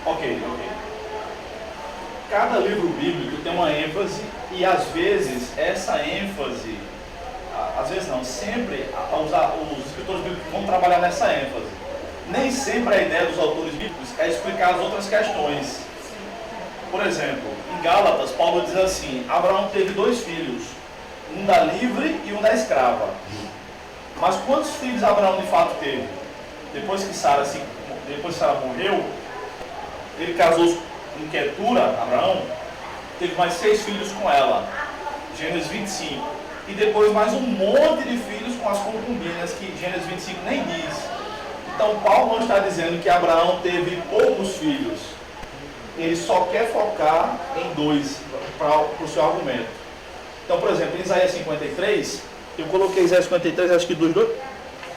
Ok. Cada livro bíblico tem uma ênfase e às vezes essa ênfase, às vezes não, sempre os escritores bíblicos vão trabalhar nessa ênfase. Nem sempre a ideia dos autores bíblicos é explicar as outras questões. Por exemplo, em Gálatas, Paulo diz assim: Abraão teve 2 filhos, um da livre e um da escrava. Mas quantos filhos Abraão de fato teve? Depois que Sara morreu, ele casou com Quetura, Abraão, teve mais 6 filhos com ela, Gênesis 25. E depois mais um monte de filhos com as concubinas, que Gênesis 25 nem diz. Então Paulo não está dizendo que Abraão teve poucos filhos. Ele só quer focar em 2 para o seu argumento. Então, por exemplo, em Isaías 53, eu coloquei Isaías 53, acho que dos dois.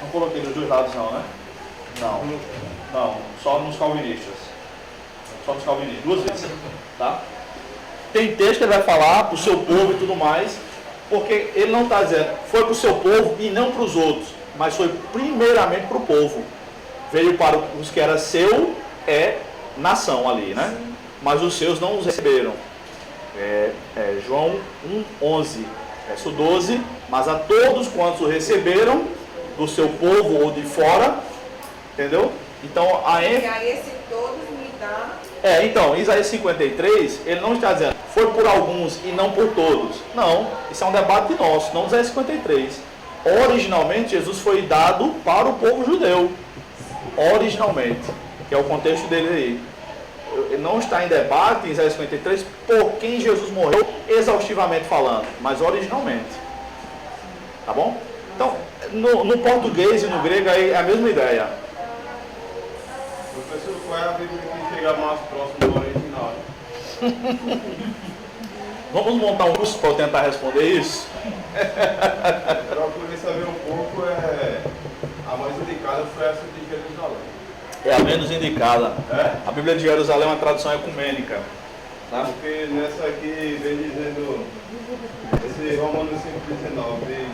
Não coloquei dos dois lados não, né? Não, só nos calvinistas. Só nos calvinistas, 2 vezes. Tá? Tem texto que ele vai falar para o seu povo e tudo mais, porque ele não está dizendo foi para o seu povo e não para os outros, mas foi primeiramente para o povo. Veio para os que era seu, nação ali, né? Mas os seus não os receberam. João 1,11, verso 12, mas a todos quantos o receberam, do seu povo ou de fora, entendeu? Então, E aí esse todos me dá. então, Isaías 53, ele não está dizendo foi por alguns e não por todos. Não, isso é um debate nosso, não Isaías 53. Originalmente, Jesus foi dado para o povo judeu. Originalmente, que é o contexto dele aí. Ele não está em debate em Isaías 53 por quem Jesus morreu, exaustivamente falando, mas originalmente. Tá bom? Então, no português e no grego é a mesma ideia. Professor, qual é a Bíblia que chega mais próximo do original? Vamos montar um curso para eu tentar responder isso? Para poder saber um pouco, a mais indicada foi essa de Jerusalém. É a menos indicada. A Bíblia de Jerusalém é uma tradução ecumênica. Tá? Porque nessa aqui vem dizendo, esse Romanos 5,19,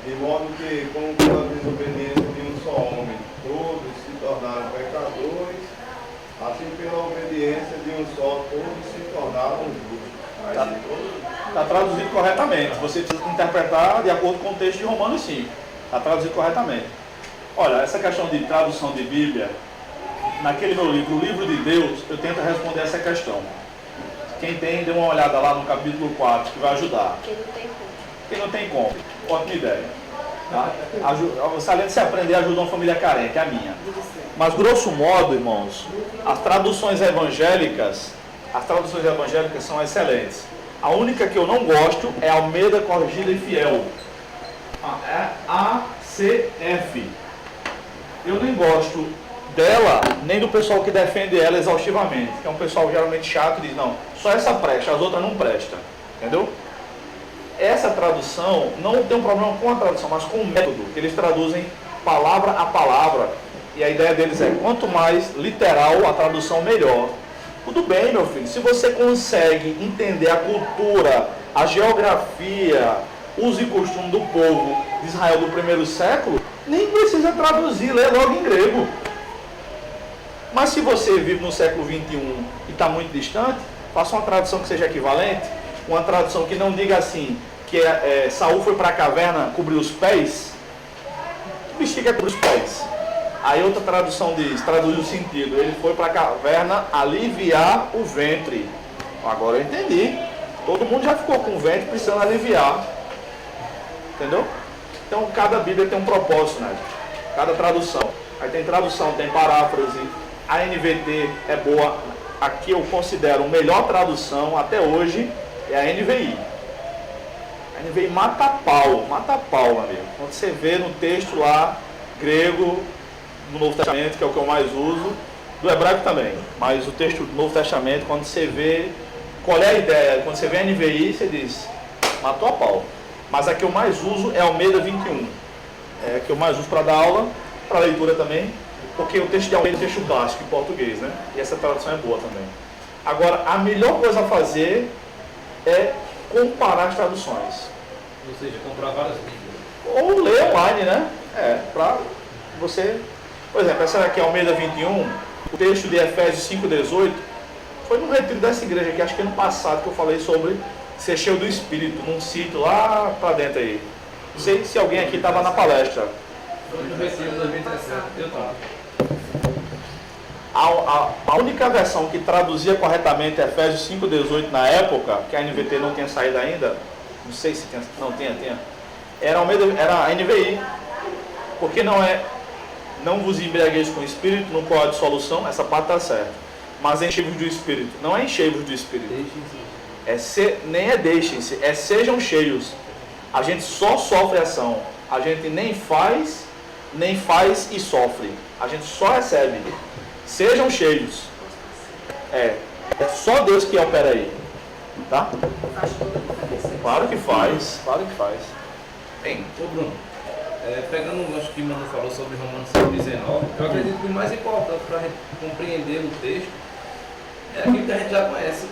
de modo que, como pela desobediência de um só homem, todos se tornaram pecadores, assim pela obediência de um só, todos se tornaram justos. Está traduzido corretamente. Você precisa interpretar de acordo com o texto de Romanos 5. Está traduzido corretamente. Olha, essa questão de tradução de Bíblia, naquele meu livro, o livro de Deus, eu tento responder essa questão. Quem tem, dê uma olhada lá no capítulo 4, que vai ajudar. Quem não tem como. Ótima ideia. Tá? Além de se aprender, ajuda uma família carente, é a minha. Mas, grosso modo, irmãos, as traduções evangélicas são excelentes. A única que eu não gosto é a Almeida Corrigida e Fiel. É ACF. Eu nem gosto dela, nem do pessoal que defende ela exaustivamente, que é um pessoal geralmente chato e diz, não, só essa presta, as outras não prestam. Entendeu? Essa tradução, não tem um problema com a tradução, mas com o método, que eles traduzem palavra a palavra, e a ideia deles é, quanto mais literal a tradução, melhor. Tudo bem, meu filho, se você consegue entender a cultura, a geografia, uso e costume do povo de Israel do primeiro século, nem precisa traduzir, lê logo em grego. Mas se você vive no século 21 e está muito distante, faça uma tradução que seja equivalente, uma tradução que não diga assim, que Saul foi para a caverna cobrir os pés, o bexiga é cobrir os pés. Aí outra tradução diz, traduz o sentido, ele foi para a caverna aliviar o ventre. Agora eu entendi. Todo mundo já ficou com o ventre precisando aliviar. Entendeu? Então cada Bíblia tem um propósito, né? Cada tradução. Aí tem tradução, tem paráfrase. A NVT é boa. Aqui eu considero a melhor tradução até hoje é a NVI. A NVI mata pau, meu amigo. Quando você vê no texto lá, grego, no Novo Testamento, que é o que eu mais uso, do hebraico também, mas o texto do Novo Testamento, quando você vê, qual é a ideia? Quando você vê a NVI, você diz, matou a pau. Mas a que eu mais uso é a Almeida 21. É a que eu mais uso para dar aula, para leitura também, porque o texto de Almeida é um texto clássico em português, né? E essa tradução é boa também. Agora, a melhor coisa a fazer é comparar as traduções. Ou seja, comprar várias Bíblias. Ou ler online, né? Para você... Por exemplo, essa aqui é Almeida 21, o texto de Efésios 5,18, foi num retiro dessa igreja aqui, acho que ano passado, que eu falei sobre ser cheio do Espírito, num sítio lá para dentro aí. Não sei se alguém aqui estava na palestra. Foi no retiro 2017, eu estava. A única versão que traduzia corretamente Efésios 5,18 na época, que a NVT não tinha saído ainda, não sei se tinha, não tinha, era a NVI, porque não vos embriagueis com o Espírito, no qual há dissolução, essa parte está certa, mas enchei-vos do Espírito, não é enchei-vos do Espírito, nem é deixem-se, é sejam cheios. A gente só sofre ação, a gente nem faz e sofre, a gente só recebe. Sejam cheios. É só Deus que opera aí. Tá? Faz toda a diferença. Claro que faz. Bem, ô Bruno, pegando o gancho que o Mano falou sobre Romanos 5,19, eu acredito que o mais importante para a gente compreender o texto é aquilo que a gente já conhece,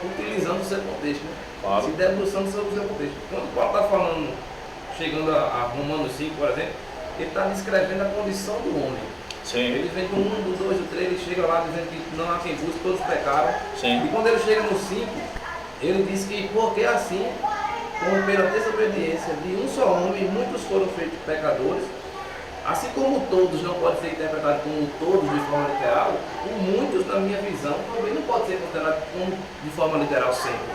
utilizando o seu contexto, né? Claro. Se debruçando sobre o seu contexto. Quando o Paulo está falando, chegando a Romanos 5, por exemplo, ele está descrevendo a condição do homem. Sim. Ele vem do 1, do 2, do 3, ele chega lá dizendo que não há quem busque, todos pecaram. Sim. E quando ele chega no 5, ele diz que porque assim, como pela desobediência de um só homem, muitos foram feitos pecadores, assim como todos não pode ser interpretado como todos de forma literal, o muitos, na minha visão, também não pode ser considerado como de forma literal sempre.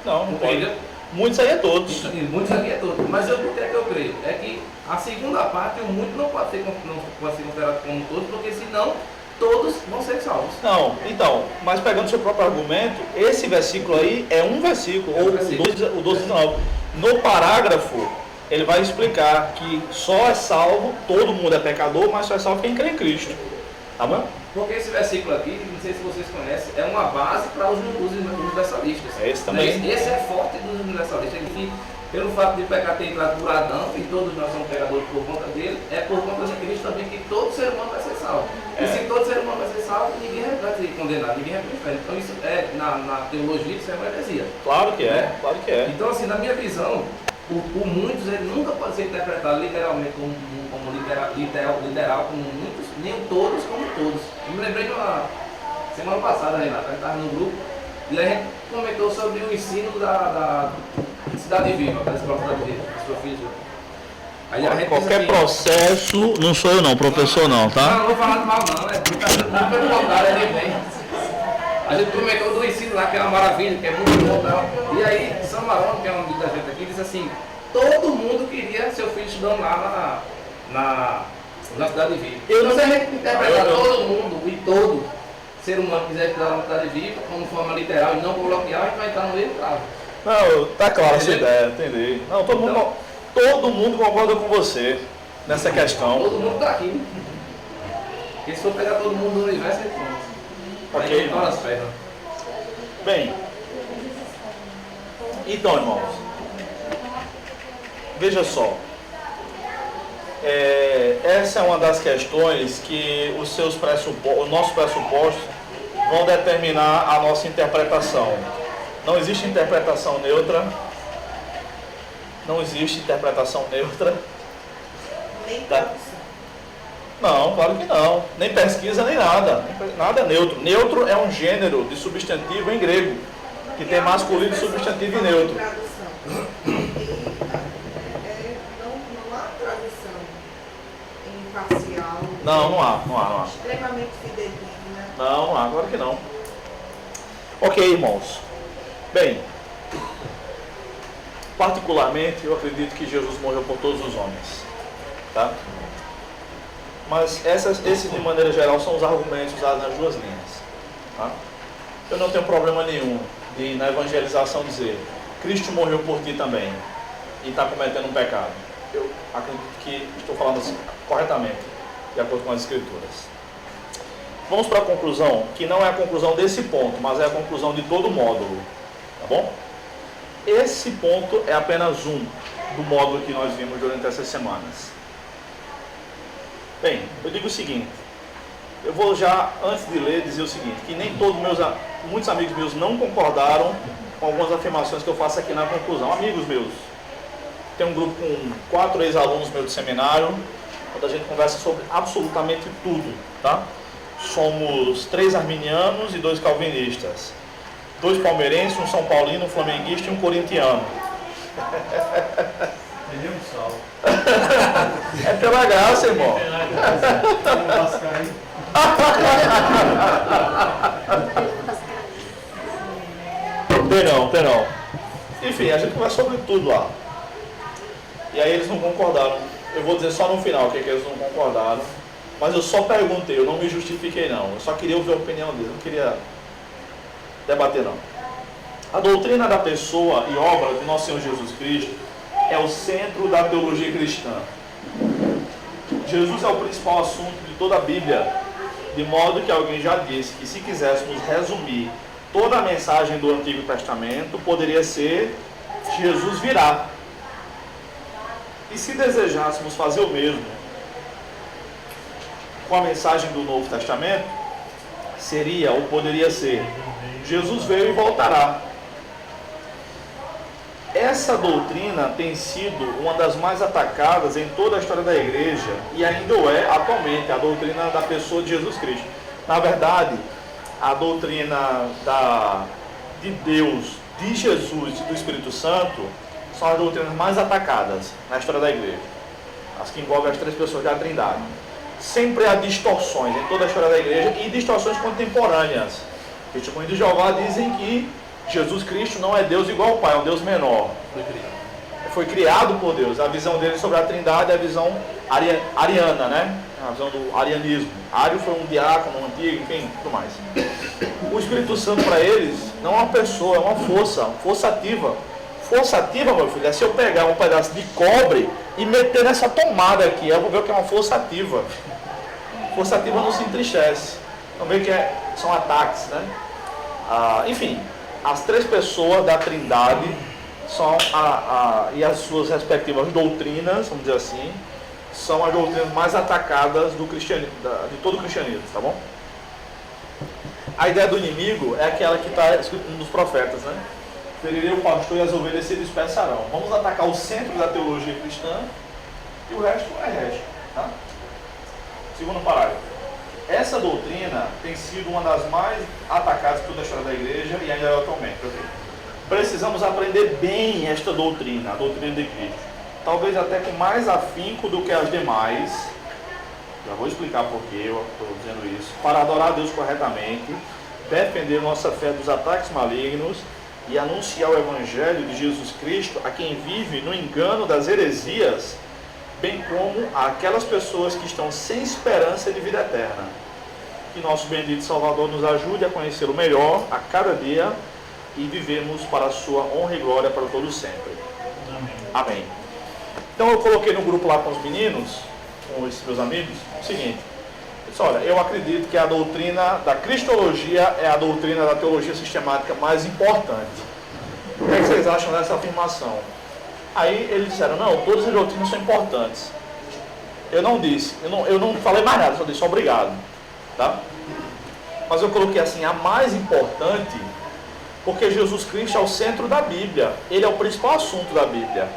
Não pode. Muitos aí é todos. Muitos aqui é todos. Mas o que é que eu creio? É que a segunda parte, o muito não pode ser considerado como todos, porque senão todos vão ser salvos. Não, então, mas pegando o seu próprio argumento, esse versículo aí é um versículo, ou o 12,19. No parágrafo, ele vai explicar que só é salvo, todo mundo é pecador, mas só é salvo quem crê em Cristo. Tá bom? Porque esse versículo aqui, não sei se vocês conhecem, é uma base para os universalistas. É esse também. Esse é forte dos universalistas. Ele, pelo fato de pecar ter entrado por Adão, e todos nós somos pecadores por conta dele, é por conta de Cristo também que todo ser humano vai ser salvo. E se todo ser humano vai ser salvo, ninguém vai ser condenado, ninguém vai para o inferno. Então isso é, na teologia, isso é uma heresia. Claro que é, claro que é. Então assim, na minha visão, por muitos ele nunca pode ser interpretado literalmente como literal como muitos, nem todos como todos. Eu me lembrei de uma semana passada, Renato, a gente estava no grupo e a gente comentou sobre o ensino da Cidade Viva, da escola Cidade Viva, do seu filho. Aí a gente Qualquer diz assim, processo, não sou eu não, professor não, tá? não vou falar de mal não, não pelo contrário, ele vem. A gente comentou do ensino lá, que é uma maravilha, que é muito bom e tal. E aí, São Marão, que é um amigo da gente aqui, diz assim, todo mundo queria seu filho estudando lá na Cidade Viva. Então se a gente interpretar todo mundo e todo ser humano quiser estudar na Cidade Viva, como forma literal e não coloquial, a gente vai entrar no erro grave. Não, tá claro essa ideia, entendi. Não, todo mundo concorda com você nessa questão. Todo mundo está aqui. Porque se for pegar todo mundo do universo, é pronto. Ok, Aí fora as pernas. Bem, então, irmãos, veja só. Essa é uma das questões que os nossos pressupostos vão determinar a nossa interpretação. Não existe interpretação neutra. Não existe interpretação neutra. Nem Tá. tradução. Não, claro que não. Nem pesquisa, nem nada. Nada é neutro. Neutro é um gênero de substantivo em grego, que tem masculino, substantivo e neutro. Tradução. Não há tradução imparcial Não há. Extremamente fidedigna. Não há, claro que não. Ok, irmãos. Bem, particularmente eu acredito que Jesus morreu por todos os homens, tá? Mas esses de maneira geral são os argumentos usados nas duas linhas, tá? Eu não tenho problema nenhum de na evangelização dizer Cristo morreu por ti também e está cometendo um pecado. Eu acredito que estou falando assim, corretamente, de acordo com as Escrituras. Vamos para a conclusão, que não é a conclusão desse ponto, mas é a conclusão de todo o módulo, tá bom? Esse ponto é apenas um do módulo que nós vimos durante essas semanas. Bem, eu digo o seguinte, eu vou já, antes de ler, dizer o seguinte, que nem todos muitos amigos meus não concordaram com algumas afirmações que eu faço aqui na conclusão. Amigos meus, tem um grupo com 4 ex-alunos meus de seminário, onde a gente conversa sobre absolutamente tudo, tá? Somos 3 arminianos e 2 calvinistas. 2 palmeirenses, um São Paulino, um flamenguista e um corintiano. É pela graça, irmão. Tem não. Enfim, a gente conversa sobre tudo lá. E aí eles não concordaram. Eu vou dizer só no final o que eles não concordaram. Mas eu só perguntei, eu não me justifiquei não. Eu só queria ouvir a opinião deles, não queria debater não. A doutrina da pessoa e obra de nosso Senhor Jesus Cristo é o centro da teologia cristã. Jesus é o principal assunto de toda a Bíblia, de modo que alguém já disse que se quiséssemos resumir toda a mensagem do Antigo Testamento, poderia ser Jesus virá. E se desejássemos fazer o mesmo com a mensagem do Novo Testamento, seria ou poderia ser Jesus veio e voltará. Essa doutrina tem sido uma das mais atacadas em toda a história da igreja e ainda o é atualmente, a doutrina da pessoa de Jesus Cristo. Na verdade, a doutrina de Deus, de Jesus e do Espírito Santo são as doutrinas mais atacadas na história da igreja. As que envolvem as 3 pessoas da Trindade. Sempre há distorções em toda a história da igreja e distorções contemporâneas. Testemunhos de Jeová dizem que Jesus Cristo não é Deus igual ao Pai, é um Deus menor. Foi criado por Deus. A visão dele sobre a Trindade é a visão ariana, né? A visão do arianismo. Ário foi um diácono, um antigo, enfim, tudo mais. O Espírito Santo para eles não é uma pessoa, é uma força ativa. Força ativa, meu filho, é se eu pegar um pedaço de cobre e meter nessa tomada aqui, eu vou ver o que é uma força ativa. Força ativa não se entristece. Não vê que são ataques, né? Enfim, as 3 pessoas da Trindade são e as suas respectivas doutrinas, vamos dizer assim, são as doutrinas mais atacadas do cristianismo, de todo o cristianismo, tá bom? A ideia do inimigo é aquela que está escrita nos profetas, né? Ferirei o pastor e as ovelhas se dispersarão. Vamos atacar o centro da teologia cristã e o resto é resto, tá? Segundo parágrafo. Essa doutrina tem sido uma das mais atacadas por toda a história da igreja e ainda é atualmente. Precisamos aprender bem esta doutrina, a doutrina de Cristo. Talvez até com mais afinco do que as demais. Já vou explicar por que eu estou dizendo isso. Para adorar a Deus corretamente, defender nossa fé dos ataques malignos e anunciar o Evangelho de Jesus Cristo a quem vive no engano das heresias, bem como aquelas pessoas que estão sem esperança de vida eterna. Que nosso bendito Salvador nos ajude a conhecê-lo melhor a cada dia e vivemos para a sua honra e glória para todo sempre. Amém. Então eu coloquei no grupo lá com os meninos, com esses meus amigos, o seguinte. Eu disse, olha, eu acredito que a doutrina da cristologia é a doutrina da teologia sistemática mais importante. O que é que vocês acham dessa afirmação? Aí eles disseram, não, todas as doutrinas são importantes. Eu não disse, eu não falei mais nada, só disse obrigado. Tá? Mas eu coloquei assim, a mais importante, porque Jesus Cristo é o centro da Bíblia. Ele é o principal assunto da Bíblia.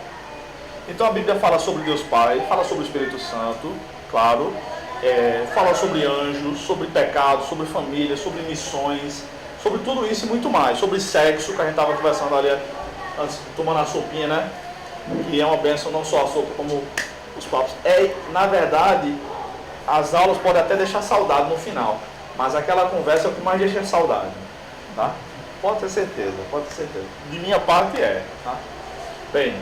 Então a Bíblia fala sobre Deus Pai, fala sobre o Espírito Santo, claro, fala sobre anjos, sobre pecado, sobre família, sobre missões, sobre tudo isso e muito mais. Sobre sexo, que a gente estava conversando ali antes, tomando a sopinha, né? Que é uma bênção, não só a sopa, como os papos. Na verdade, as aulas podem até deixar saudade no final, mas aquela conversa é o que mais deixa saudade, tá? Pode ter certeza, pode ter certeza. De minha parte é, tá? Bem,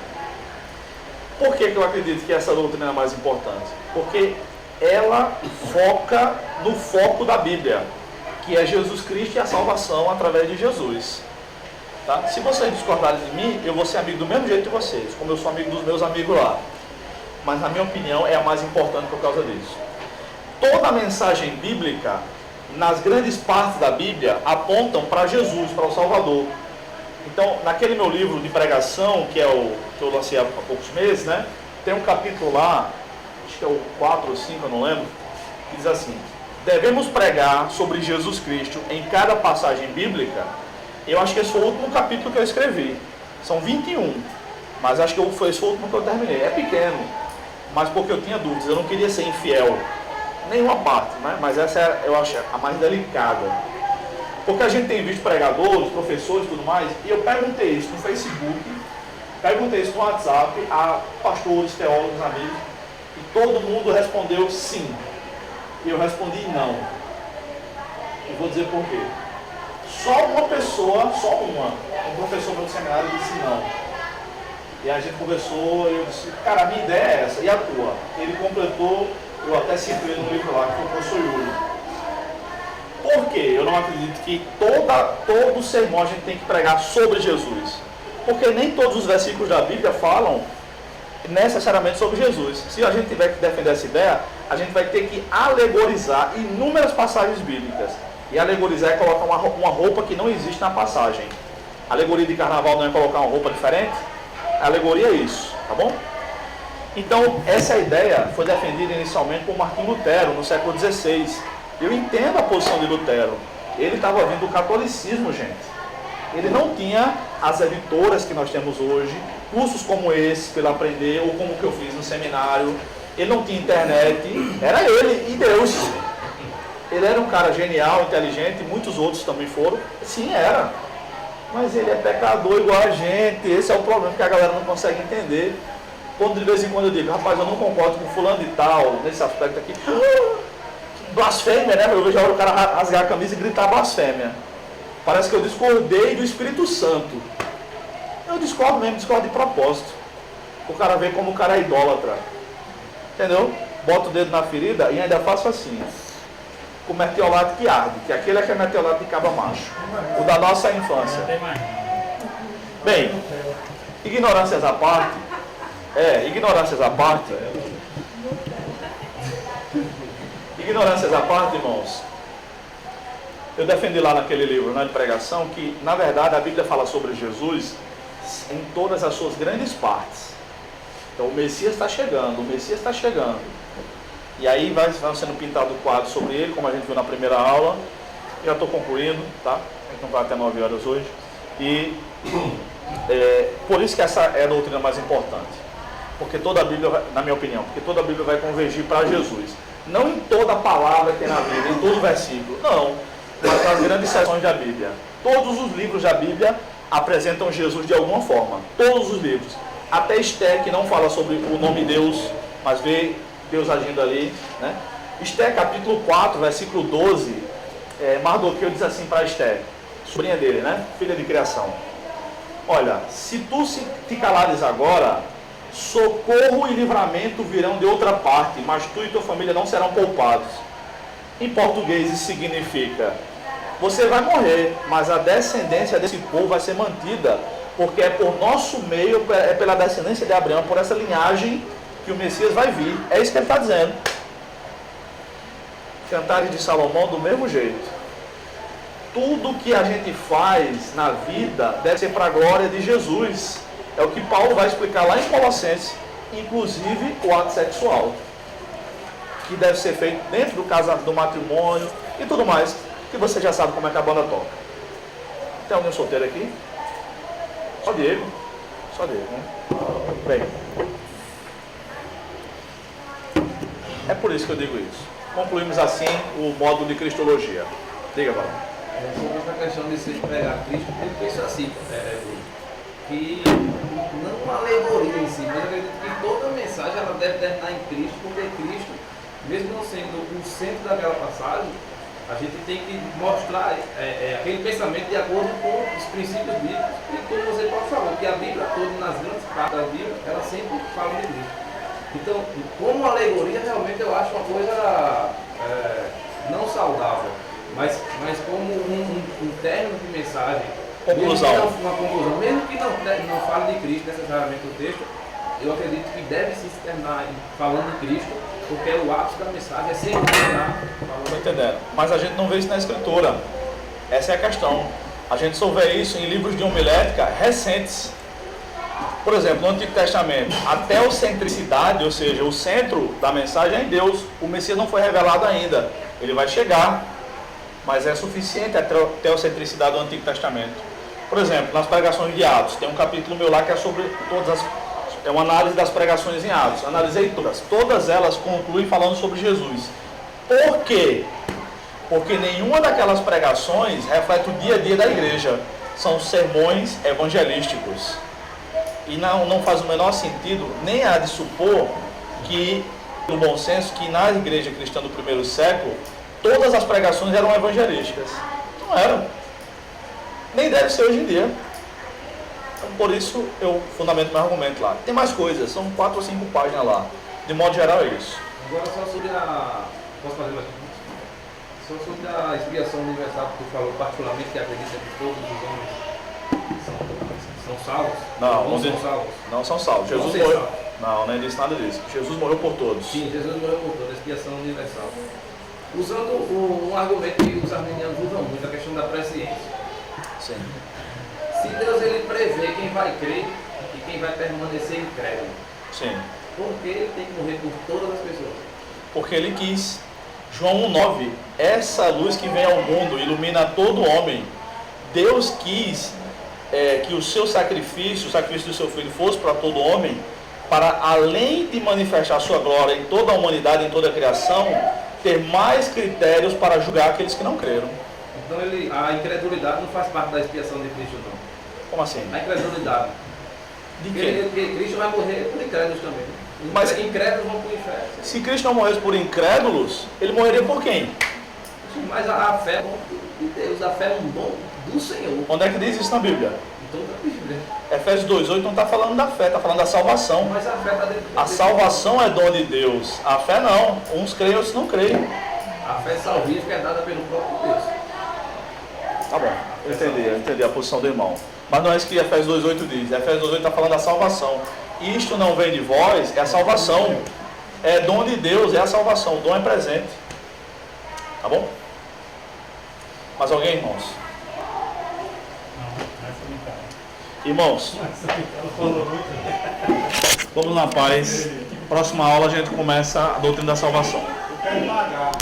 por que eu acredito que essa doutrina é mais importante? Porque ela foca no foco da Bíblia, que é Jesus Cristo e a salvação através de Jesus. Tá? Se vocês discordarem de mim, eu vou ser amigo do mesmo jeito de vocês, como eu sou amigo dos meus amigos lá. Mas na minha opinião é a mais importante por causa disso. Toda a mensagem bíblica, nas grandes partes da Bíblia, apontam para Jesus, para o Salvador. Então, naquele meu livro de pregação, que é o que eu lancei há poucos meses, né, tem um capítulo lá, acho que é o 4 ou 5, eu não lembro, que diz assim: devemos pregar sobre Jesus Cristo em cada passagem bíblica. Eu acho que esse foi o último capítulo que eu escrevi. São 21, mas acho que esse foi o último que eu terminei. É pequeno, mas porque eu tinha dúvidas, eu não queria ser infiel, nenhuma parte, né? Mas essa é, eu acho, a mais delicada. Porque a gente tem visto pregadores, professores e tudo mais, e eu perguntei isso no Facebook, perguntei isso no WhatsApp a pastores, teólogos, amigos, e todo mundo respondeu sim. E eu respondi não. E vou dizer por quê. Só uma pessoa, um professor do seminário disse não. E a gente conversou, eu disse, cara, a minha ideia é essa, e a tua? Ele completou, eu até citei no livro lá, que foi o professor Yuri. Por quê? Eu não acredito que todo sermão a gente tem que pregar sobre Jesus. Porque nem todos os versículos da Bíblia falam necessariamente sobre Jesus. Se a gente tiver que defender essa ideia, a gente vai ter que alegorizar inúmeras passagens bíblicas. E alegorizar é colocar uma roupa que não existe na passagem. Alegoria de carnaval não é colocar uma roupa diferente? Alegoria é isso, tá bom? Então, essa ideia foi defendida inicialmente por Martinho Lutero, no século XVI. Eu entendo a posição de Lutero. Ele estava vindo do catolicismo, gente. Ele não tinha as editoras que nós temos hoje, cursos como esse, para ele aprender, ou como que eu fiz no seminário. Ele não tinha internet, era ele e Deus. Ele era um cara genial, inteligente, muitos outros também foram. Sim, era. Mas ele é pecador igual a gente. Esse é o problema que a galera não consegue entender. Quando de vez em quando eu digo, rapaz, eu não concordo com fulano de tal, nesse aspecto aqui. Blasfêmia, né? Eu vejo o cara rasgar a camisa e gritar blasfêmia. Parece que eu discordei do Espírito Santo. Eu discordo mesmo, discordo de propósito. O cara vê como o cara é idólatra. Entendeu? Bota o dedo na ferida e ainda faço assim. Com metiolate que arde, que aquele é que é metiolate de caba macho. O da nossa infância. Bem, ignorâncias à parte. Ignorâncias à parte. Ignorâncias à parte, irmãos. Eu defendi lá naquele livro, de pregação, que na verdade a Bíblia fala sobre Jesus em todas as suas grandes partes. Então o Messias está chegando, o Messias está chegando. E aí vai sendo pintado o quadro sobre ele, como a gente viu na primeira aula. Já estou concluindo, tá? A gente não vai até 9 horas hoje. E por isso que essa é a doutrina mais importante. Porque toda a Bíblia, na minha opinião, porque toda a Bíblia vai convergir para Jesus. Não em toda a palavra que tem na Bíblia, em todo versículo, não. Mas nas grandes seções da Bíblia. Todos os livros da Bíblia apresentam Jesus de alguma forma. Todos os livros. Até Esté, que não fala sobre o nome de Deus, mas vê Deus agindo ali, né? Esté, capítulo 4, versículo 12, Mardoqueu diz assim para Esté, sobrinha dele, né? Filha de criação: olha, se tu te calares agora, socorro e livramento virão de outra parte, mas tu e tua família não serão poupados. Em português isso significa: você vai morrer, mas a descendência desse povo vai ser mantida, porque é por nosso meio, é pela descendência de Abraão, por essa linhagem que o Messias vai vir. É isso que ele está dizendo. Cantares de Salomão do mesmo jeito. Tudo que a gente faz na vida deve ser para a glória de Jesus. É o que Paulo vai explicar lá em Colossenses, inclusive o ato sexual, que deve ser feito dentro do casamento, do matrimônio e tudo mais, que você já sabe como é que a banda toca. Tem alguém solteiro aqui? Só Diego. Só Diego, né? Bem, é por isso que eu digo isso. Concluímos assim o módulo de Cristologia. Diga, Paulo. Sobre essa questão de se pregar Cristo, eu penso assim, que não uma alegoria em si, mas eu acredito que toda mensagem ela deve terminar em Cristo, porque Cristo mesmo não sendo o centro daquela passagem, a gente tem que mostrar aquele pensamento de acordo com os princípios bíblicos. E como você pode falar, que a Bíblia toda, nas grandes partes da Bíblia, ela sempre fala de Cristo. Então, como alegoria, realmente eu acho uma coisa não saudável, mas como um término de mensagem, Conclusão. uma conclusão, mesmo que não fale de Cristo necessariamente o texto, eu acredito que deve se terminar falando de Cristo, porque o ápice da mensagem é sempre terminar falando. Estou entendendo. Mas a gente não vê isso na Escritura. Essa é a questão. A gente só vê isso em livros de homilética recentes. Por exemplo, no Antigo Testamento, a teocentricidade, ou seja, o centro da mensagem é em Deus. O Messias não foi revelado ainda. Ele vai chegar. Mas é suficiente a teocentricidade do Antigo Testamento. Por exemplo, nas pregações de Atos, tem um capítulo meu lá que é sobre é uma análise das pregações em Atos. Analisei todas. Todas elas concluem falando sobre Jesus. Por quê? Porque nenhuma daquelas pregações reflete o dia a dia da igreja. São sermões evangelísticos. E não faz o menor sentido, nem há de supor que, no bom senso, que na igreja cristã do primeiro século, todas as pregações eram evangelísticas. Não eram. Nem deve ser hoje em dia. Então, por isso, eu fundamento meu argumento lá. Tem mais coisas, são 4 ou 5 páginas lá. De modo geral, é isso. Agora só sobre posso fazer mais perguntas? Só sobre a expiação universal que tu falou, particularmente, que acredita que todos os homens são salvos? Não são salvos. Não são salvos. Jesus ser morreu. salvos. Não, nem disse nada disso. Jesus morreu por todos. Sim, Jesus morreu por todos, a expiação universal. Usando um argumento que os arminianos usam muito, a questão da presciência. Sim. Se Deus ele prevê quem vai crer e quem vai permanecer incrédulo, Sim. por que ele tem que morrer por todas as pessoas? Porque ele quis. João 1,9. Essa luz que vem ao mundo ilumina todo homem. Deus quis que o seu sacrifício, o sacrifício do seu filho, fosse para todo homem, para além de manifestar a sua glória em toda a humanidade, em toda a criação, ter mais critérios para julgar aqueles que não creram. Então a incredulidade não faz parte da expiação de Cristo, não. Como assim? A incredulidade. De quê? Porque Cristo vai morrer por incrédulos também. Mas incrédulos vão para o inferno. Se Cristo não morresse por incrédulos, ele morreria por quem? Mas a fé é um dom de Deus, a fé é um dom do Senhor. Onde é que diz isso na Bíblia? Então da Bíblia. Efésios 2,8 não está falando da fé, está falando da salvação. Mas a fé está dentro A salvação é dom de Deus. A fé não. Uns creem, outros não creem. A fé salvífica é dada pelo próprio Deus. Tá bom, eu entendi a posição do irmão. Mas não é isso que Efésios 2,8 diz. Efésios 2,8 está falando da salvação. Isto não vem de vós, é a salvação. É dom de Deus, é a salvação. O dom é presente. Tá bom? Mais alguém, irmãos? Irmãos, vamos na paz. Próxima aula a gente começa a doutrina da salvação. Eu quero pagar.